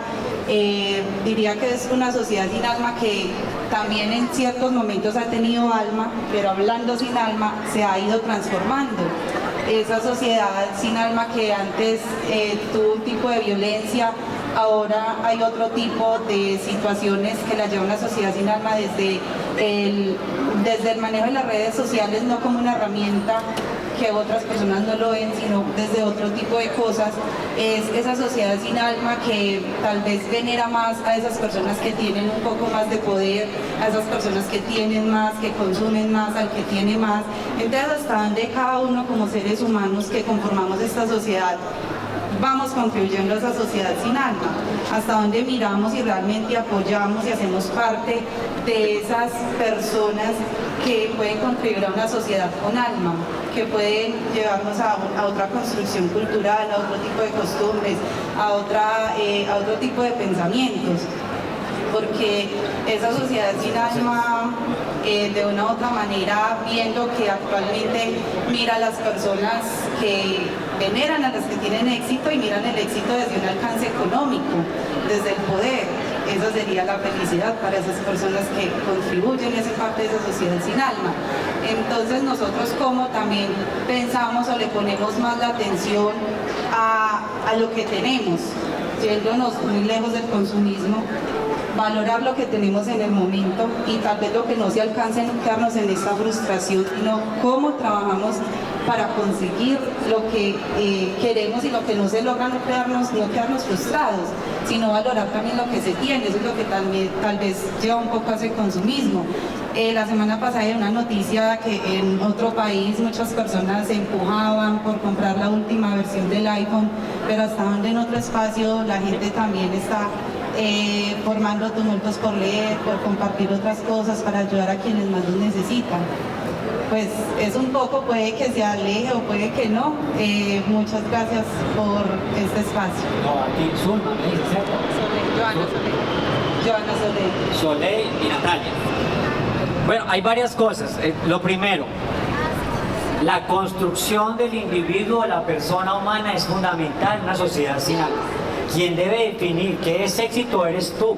Diría que es una sociedad sin alma que también en ciertos momentos ha tenido alma, pero hablando sin alma se ha ido transformando. Esa sociedad sin alma que antes tuvo un tipo de violencia, ahora hay otro tipo de situaciones que la lleva una sociedad sin alma desde el manejo de las redes sociales, no como una herramienta que otras personas no lo ven, sino desde otro tipo de cosas. Es esa sociedad sin alma que tal vez venera más a esas personas que tienen un poco más de poder, a esas personas que tienen más, que consumen más, al que tiene más. Entonces, hasta dónde cada uno como seres humanos que conformamos esta sociedad vamos contribuyendo a esa sociedad sin alma, hasta dónde miramos y realmente apoyamos y hacemos parte de esas personas que pueden contribuir a una sociedad con alma, que pueden llevarnos a otra construcción cultural, a otro tipo de costumbres, a otro tipo de pensamientos. Porque esa sociedad sin alma, de una u otra manera, viendo que actualmente mira a las personas que veneran a las que tienen éxito y miran el éxito desde un alcance económico, desde el poder. Esa sería la felicidad para esas personas que contribuyen a esa parte de esa sociedad sin alma. Entonces nosotros como también pensamos o le ponemos más la atención a lo que tenemos, yéndonos muy lejos del consumismo, valorar lo que tenemos en el momento y tal vez lo que no se alcance, no quedarnos en esta frustración, sino cómo trabajamos para conseguir lo que queremos, y lo que no se logra, no quedarnos frustrados, sino valorar también lo que se tiene. Eso es lo que tal vez lleva un poco a ese consumismo. La semana pasada hay una noticia que en otro país muchas personas se empujaban por comprar la última versión del iPhone, pero hasta donde en otro espacio la gente también está formando tumultos por leer, por compartir otras cosas para ayudar a quienes más los necesitan. Pues es un poco, puede que se aleje o puede que no. Muchas gracias por este espacio. No, aquí Zulma, me dice, ¿cierto? Joana Soler. Soleil y Natalia. Bueno, hay varias cosas. Lo primero, la construcción del individuo, la persona humana, es fundamental en una sociedad sin alma. Quien debe definir qué es éxito eres tú,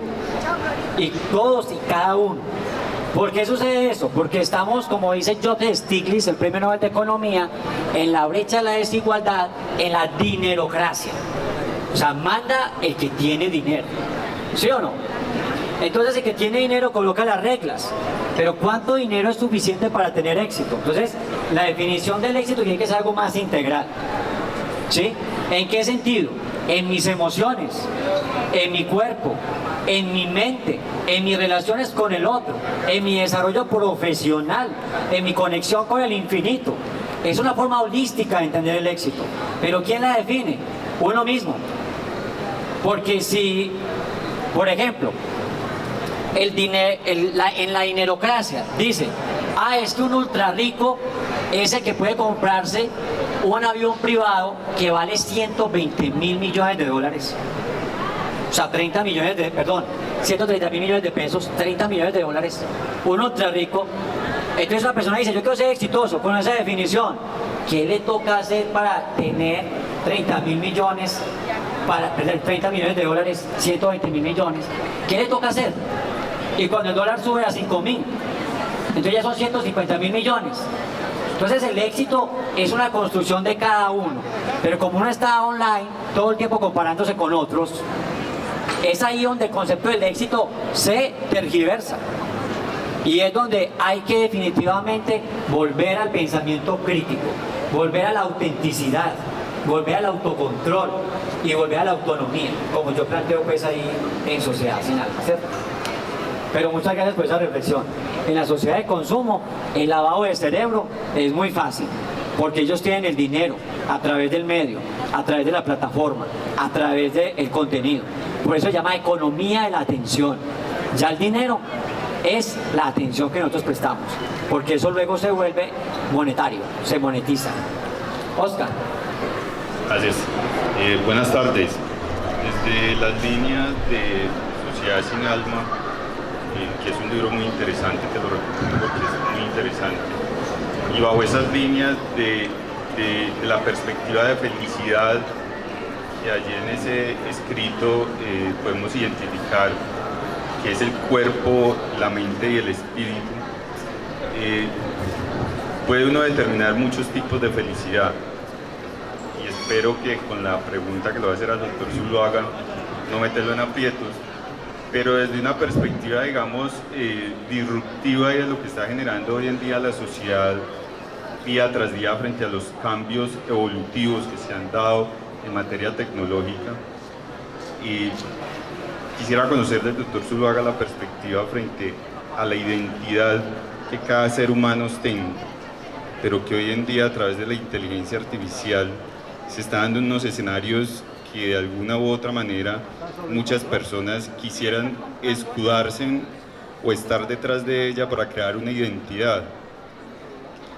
y todos y cada uno. ¿Por qué sucede eso? Porque estamos, como dice Joseph Stiglitz, el premio Nobel de Economía, en la brecha de la desigualdad, en la dinerocracia. O sea, manda el que tiene dinero, ¿sí o no? Entonces el que tiene dinero coloca las reglas, pero ¿cuánto dinero es suficiente para tener éxito? Entonces, la definición del éxito tiene que ser algo más integral, ¿sí? ¿En qué sentido? En mis emociones, en mi cuerpo, en mi mente, en mis relaciones con el otro, en mi desarrollo profesional, en mi conexión con el infinito. Es una forma holística de entender el éxito. ¿Pero quién la define? Uno mismo. Porque si Por ejemplo, en la dinerocracia dice, es que un ultra rico es el que puede comprarse un avión privado que vale 120 mil millones de dólares. O sea, 130 mil millones de pesos, 30 millones de dólares, un ultra rico. Entonces una persona dice, yo quiero ser exitoso, con esa definición. ¿Qué le toca hacer para tener 30 mil millones, para perder 30 millones de dólares, 120 mil millones? ¿Qué le toca hacer? Y cuando el dólar sube a 5 mil, entonces ya son 150 mil millones. Entonces el éxito es una construcción de cada uno, pero como uno está online, todo el tiempo comparándose con otros, es ahí donde el concepto del éxito se tergiversa. Y es donde hay que definitivamente volver al pensamiento crítico, volver a la autenticidad, volver al autocontrol y volver a la autonomía, como yo planteo pues ahí en Sociedad Sin Alma, ¿cierto? Pero muchas gracias por esa reflexión. En la sociedad de consumo, el lavado de cerebro es muy fácil, porque ellos tienen el dinero a través del medio, a través de la plataforma, a través del contenido. Por eso se llama economía de la atención. Ya el dinero es la atención que nosotros prestamos, porque eso luego se vuelve monetario, se monetiza. Oscar. Gracias. Buenas tardes. Desde las líneas de Sociedad Sin Alma, que es un libro muy interesante, te lo recomiendo porque es muy interesante. Y bajo esas líneas de la perspectiva de felicidad, que allí en ese escrito podemos identificar que es el cuerpo, la mente y el espíritu, puede uno determinar muchos tipos de felicidad. Y espero que con la pregunta que le voy a hacer al doctor Zuluaga, no meterlo en aprietos, pero desde una perspectiva, digamos, disruptiva y de lo que está generando hoy en día la sociedad día tras día frente a los cambios evolutivos que se han dado en materia tecnológica. Y quisiera conocer del doctor Zuluaga la perspectiva frente a la identidad que cada ser humano tenga, pero que hoy en día a través de la inteligencia artificial se está dando unos escenarios que de alguna u otra manera muchas personas quisieran escudarse o estar detrás de ella para crear una identidad.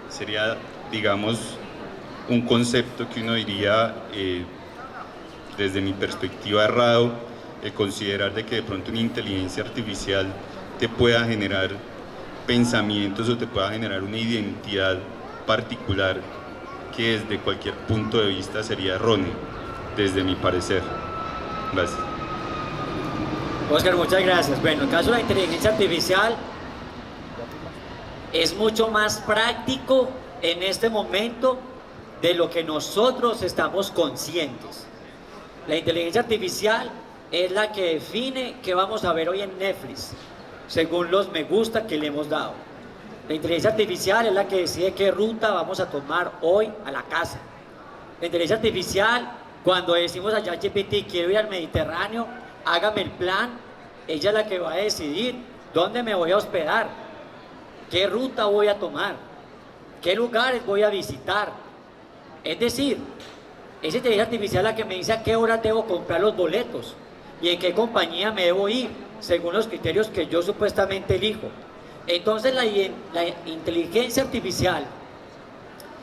Sería, digamos, un concepto que uno diría, desde mi perspectiva errado, considerar de que de pronto una inteligencia artificial te pueda generar pensamientos o te pueda generar una identidad particular que desde cualquier punto de vista sería erróneo, desde mi parecer. Gracias. Oscar, muchas gracias. Bueno, en el caso de la inteligencia artificial es mucho más práctico en este momento de lo que nosotros estamos conscientes. La inteligencia artificial es la que define qué vamos a ver hoy en Netflix, según los me gusta que le hemos dado. La inteligencia artificial es la que decide qué ruta vamos a tomar hoy a la casa. La inteligencia artificial, cuando decimos a ChatGPT quiero ir al Mediterráneo, hágame el plan, ella es la que va a decidir dónde me voy a hospedar, qué ruta voy a tomar, qué lugares voy a visitar. Es decir, es inteligencia artificial la que me dice a qué hora debo comprar los boletos y en qué compañía me debo ir, según los criterios que yo supuestamente elijo. Entonces la inteligencia artificial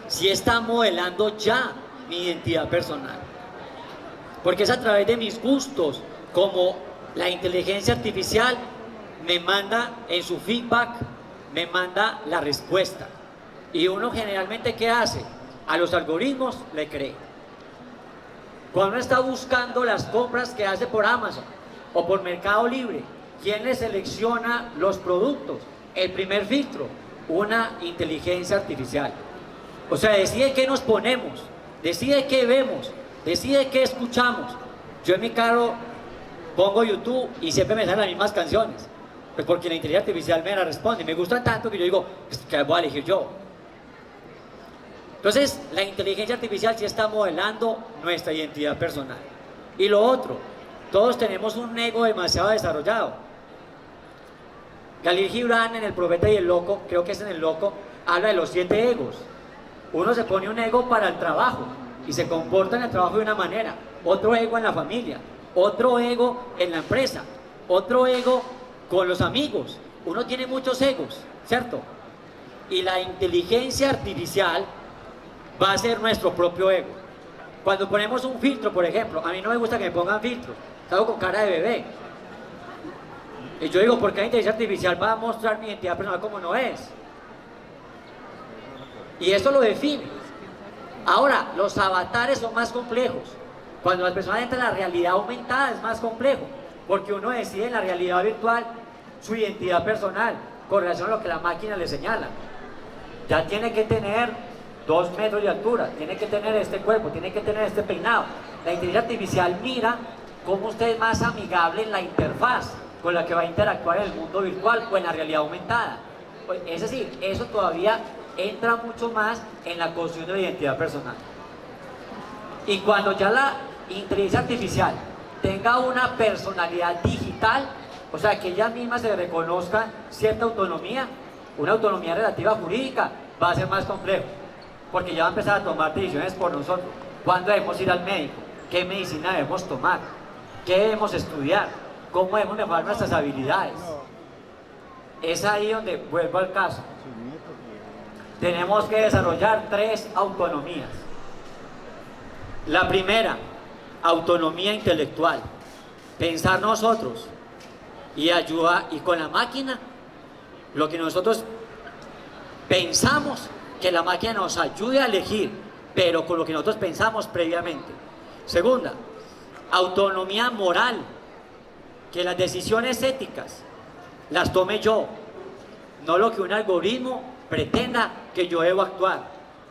sí está modelando ya mi identidad personal, porque es a través de mis gustos como la inteligencia artificial me manda en su feedback, me manda la respuesta. Y uno generalmente, ¿qué hace? A los algoritmos le cree. Cuando uno está buscando las compras que hace por Amazon o por Mercado Libre, ¿quién le selecciona los productos? El primer filtro, una inteligencia artificial. O sea, decide qué nos ponemos, decide qué vemos, decide qué escuchamos. Yo en mi carro pongo YouTube y siempre me salen las mismas canciones, pues porque la inteligencia artificial me la responde y me gustan tanto que yo digo, pues, ¿qué voy a elegir yo? Entonces, la inteligencia artificial sí está modelando nuestra identidad personal. Y lo otro, todos tenemos un ego demasiado desarrollado. Khalil Gibran en El Profeta y el Loco, creo que es en El Loco, habla de los 7 egos. Uno se pone un ego para el trabajo y se comporta en el trabajo de una manera, otro ego en la familia, otro ego en la empresa, Otro ego con los amigos. Uno tiene muchos egos, ¿cierto? Y la inteligencia artificial va a ser nuestro propio ego. Cuando ponemos un filtro, por ejemplo, a mí no me gusta que me pongan filtros, salgo con cara de bebé. Y yo digo, ¿por qué la inteligencia artificial va a mostrar mi identidad personal como no es? Y eso lo define. Ahora, los avatares son más complejos. Cuando las personas entran en la realidad aumentada es más complejo, porque uno decide en la realidad virtual su identidad personal con relación a lo que la máquina le señala. Ya tiene que tener 2 metros de altura, tiene que tener este cuerpo, tiene que tener este peinado. La inteligencia artificial mira cómo usted es más amigable en la interfaz con la que va a interactuar en el mundo virtual o en la realidad aumentada. Pues, es decir, eso todavía entra mucho más en la construcción de la identidad personal. Y cuando ya la inteligencia artificial tenga una personalidad digital, o sea, que ella misma se reconozca cierta autonomía, una autonomía relativa jurídica, va a ser más complejo, porque ya va a empezar a tomar decisiones por nosotros. ¿Cuándo debemos ir al médico? ¿Qué medicina debemos tomar? ¿Qué debemos estudiar? ¿Cómo debemos mejorar nuestras habilidades? Es ahí donde vuelvo al caso. Tenemos que desarrollar 3 autonomías. La primera, autonomía intelectual. Pensar nosotros y ayudar, y con la máquina, lo que nosotros pensamos, que la máquina nos ayude a elegir, pero con lo que nosotros pensamos previamente. Segunda, autonomía moral, que las decisiones éticas las tome yo, no lo que un algoritmo pretenda que yo debo actuar,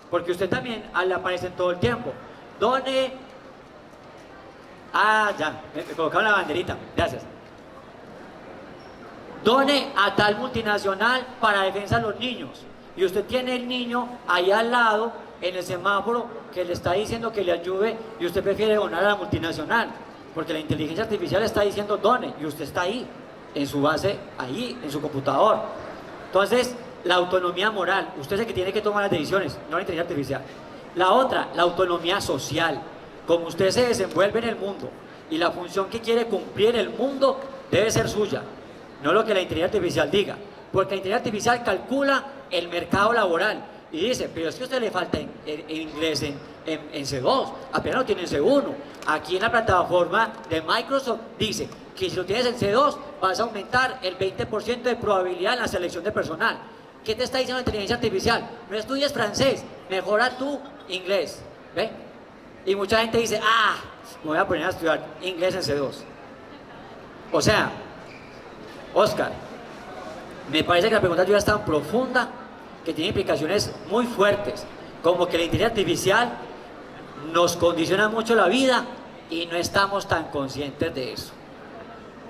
porque usted también le aparece todo el tiempo. Done, ya, me colocaron la banderita, gracias. Done a tal multinacional para defensa de los niños, y usted tiene el niño ahí al lado en el semáforo que le está diciendo que le ayude, y usted prefiere donar a la multinacional porque la inteligencia artificial está diciendo done, y usted está ahí en su base, ahí en su computador. Entonces, la autonomía moral, usted es el que tiene que tomar las decisiones, no la inteligencia artificial. La otra, la autonomía social. Como usted se desenvuelve en el mundo y la función que quiere cumplir en el mundo debe ser suya, no lo que la inteligencia artificial diga, porque la inteligencia artificial calcula el mercado laboral y dice, pero es que a usted le falta en inglés en C2, apenas lo tiene en C1. Aquí en la plataforma de Microsoft dice que si lo tienes en C2 vas a aumentar el 20% de probabilidad en la selección de personal. ¿Qué te está diciendo la inteligencia artificial? No estudies francés, mejora tu inglés. ¿Ve? Y mucha gente dice, me voy a poner a estudiar inglés en C2. O sea, Oscar, me parece que la pregunta tuya es tan profunda que tiene implicaciones muy fuertes, como que la inteligencia artificial nos condiciona mucho la vida y no estamos tan conscientes de eso.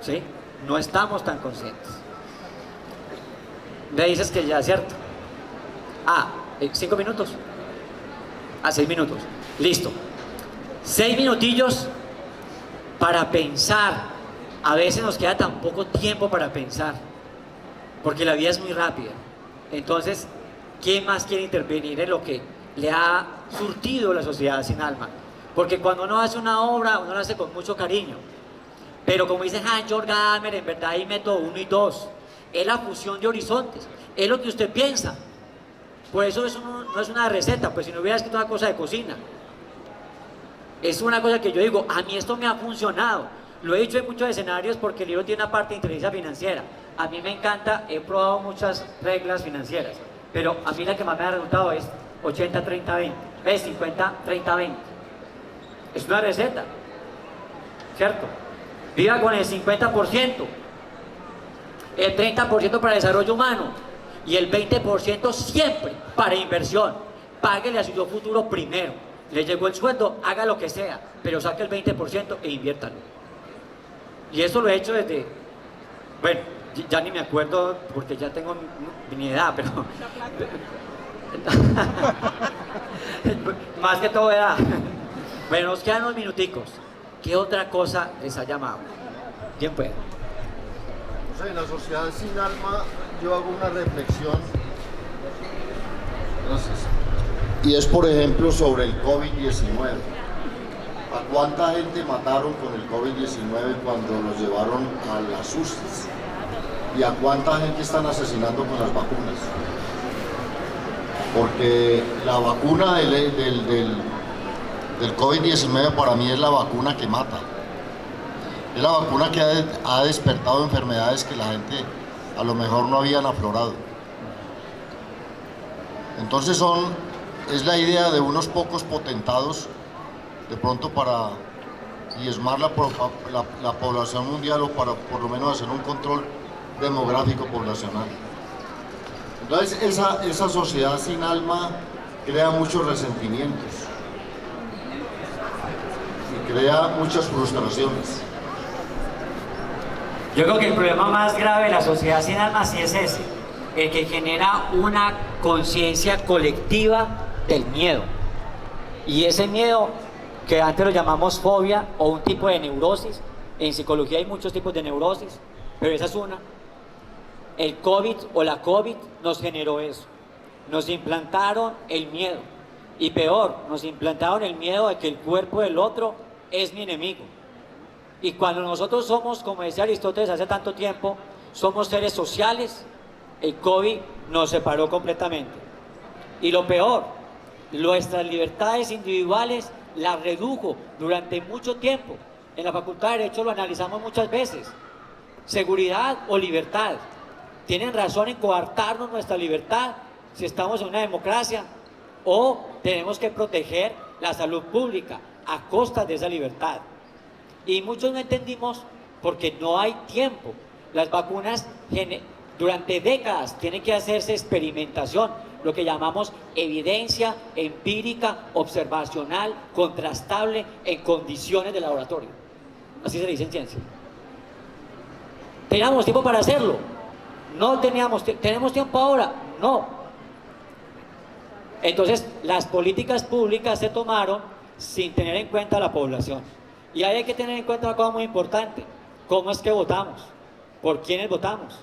¿Sí? No estamos tan conscientes. Me dices que ya, ¿cierto? 5 minutos. 6 minutos. Listo. 6 minutillos para pensar. A veces nos queda tan poco tiempo para pensar, porque la vida es muy rápida. Entonces, ¿quién más quiere intervenir en lo que le ha surtido la sociedad sin alma? Porque cuando uno hace una obra, uno la hace con mucho cariño. Pero como dice Hans-Jörg Gadamer, en verdad hay método 1 y 2. Es la fusión de horizontes, es lo que usted piensa. Por eso no es una receta, pues si no hubiera escrito una cosa de cocina. Es una cosa que yo digo, a mí esto me ha funcionado. Lo he dicho en muchos escenarios porque el libro tiene una parte de inteligencia financiera. A mí me encanta, he probado muchas reglas financieras, pero a mí la que más me ha resultado es 80-30-20, es 50-30-20. Es una receta, ¿cierto? Viva con el 50%, el 30% para desarrollo humano y el 20% siempre para inversión. Páguele a su yo futuro primero. Le llegó el sueldo, haga lo que sea, pero saque el 20% e inviértalo. Y eso lo he hecho desde, bueno, ya ni me acuerdo porque ya tengo mi edad, pero más que todo edad. Bueno, nos quedan unos minuticos. ¿Qué otra cosa les ha llamado? ¿Quién puede? O sea, en la sociedad sin alma yo hago una reflexión. Gracias. Y es, por ejemplo, sobre el COVID-19. ¿A cuánta gente mataron con el COVID-19 cuando los llevaron a las UCIs? ¿Y a cuánta gente están asesinando con las vacunas? Porque la vacuna del COVID-19 para mí es la vacuna que mata. Es la vacuna que ha despertado enfermedades que la gente a lo mejor no habían aflorado. Entonces es la idea de unos pocos potentados de pronto para diezmar la población mundial o para por lo menos hacer un control demográfico poblacional. Entonces esa sociedad sin alma crea muchos resentimientos y crea muchas frustraciones. Yo creo que el problema más grave de la sociedad sin alma sí es ese, el que genera una conciencia colectiva del miedo. Y ese miedo, que antes lo llamamos fobia o un tipo de neurosis, en psicología hay muchos tipos de neurosis, pero esa es una. El COVID o la COVID nos generó eso. Nos implantaron el miedo. Y peor, nos implantaron el miedo de que el cuerpo del otro es mi enemigo. Y cuando nosotros somos, como decía Aristóteles hace tanto tiempo, somos seres sociales, el COVID nos separó completamente. Y lo peor, nuestras libertades individuales las redujo durante mucho tiempo. En la Facultad de Derecho lo analizamos muchas veces. Seguridad o libertad. ¿Tienen razón en coartarnos nuestra libertad si estamos en una democracia? ¿O tenemos que proteger la salud pública a costa de esa libertad? Y muchos no entendimos porque no hay tiempo. Las vacunas durante décadas tienen que hacerse experimentación, lo que llamamos evidencia empírica, observacional, contrastable en condiciones de laboratorio. Así se le dice en ciencia. ¿Teníamos tiempo para hacerlo? No teníamos. ¿Tenemos tiempo ahora? No. Entonces, las políticas públicas se tomaron sin tener en cuenta a la población. Y ahí hay que tener en cuenta una cosa muy importante: ¿cómo es que votamos? ¿Por quiénes votamos?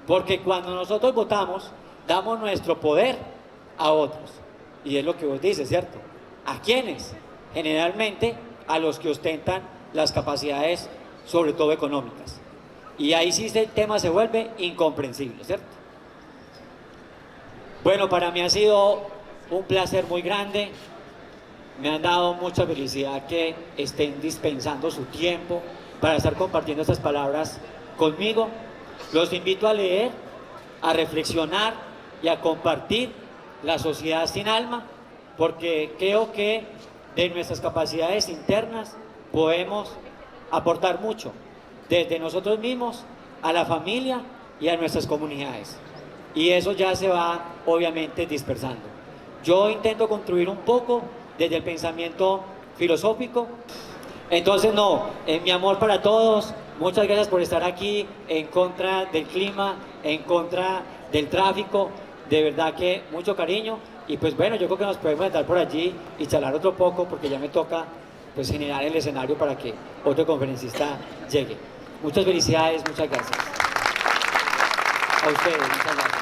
Porque cuando nosotros votamos, damos nuestro poder a otros. Y es lo que vos dices, ¿cierto? ¿A quiénes? Generalmente a los que ostentan las capacidades, sobre todo económicas. Y ahí sí el tema se vuelve incomprensible, ¿cierto? Bueno, para mí ha sido un placer muy grande. Me han dado mucha felicidad que estén dispensando su tiempo para estar compartiendo estas palabras conmigo. Los invito a leer, a reflexionar y a compartir La sociedad sin alma, porque creo que de nuestras capacidades internas podemos aportar mucho, desde nosotros mismos, a la familia y a nuestras comunidades. Y eso ya se va, obviamente, dispersando. Yo intento construir un poco desde el pensamiento filosófico. Entonces, mi amor para todos, muchas gracias por estar aquí en contra del clima, en contra del tráfico, de verdad que mucho cariño. Y pues bueno, yo creo que nos podemos estar por allí y charlar otro poco, porque ya me toca pues generar el escenario para que otro conferencista llegue. Muchas felicidades, muchas gracias. A ustedes, muchas gracias.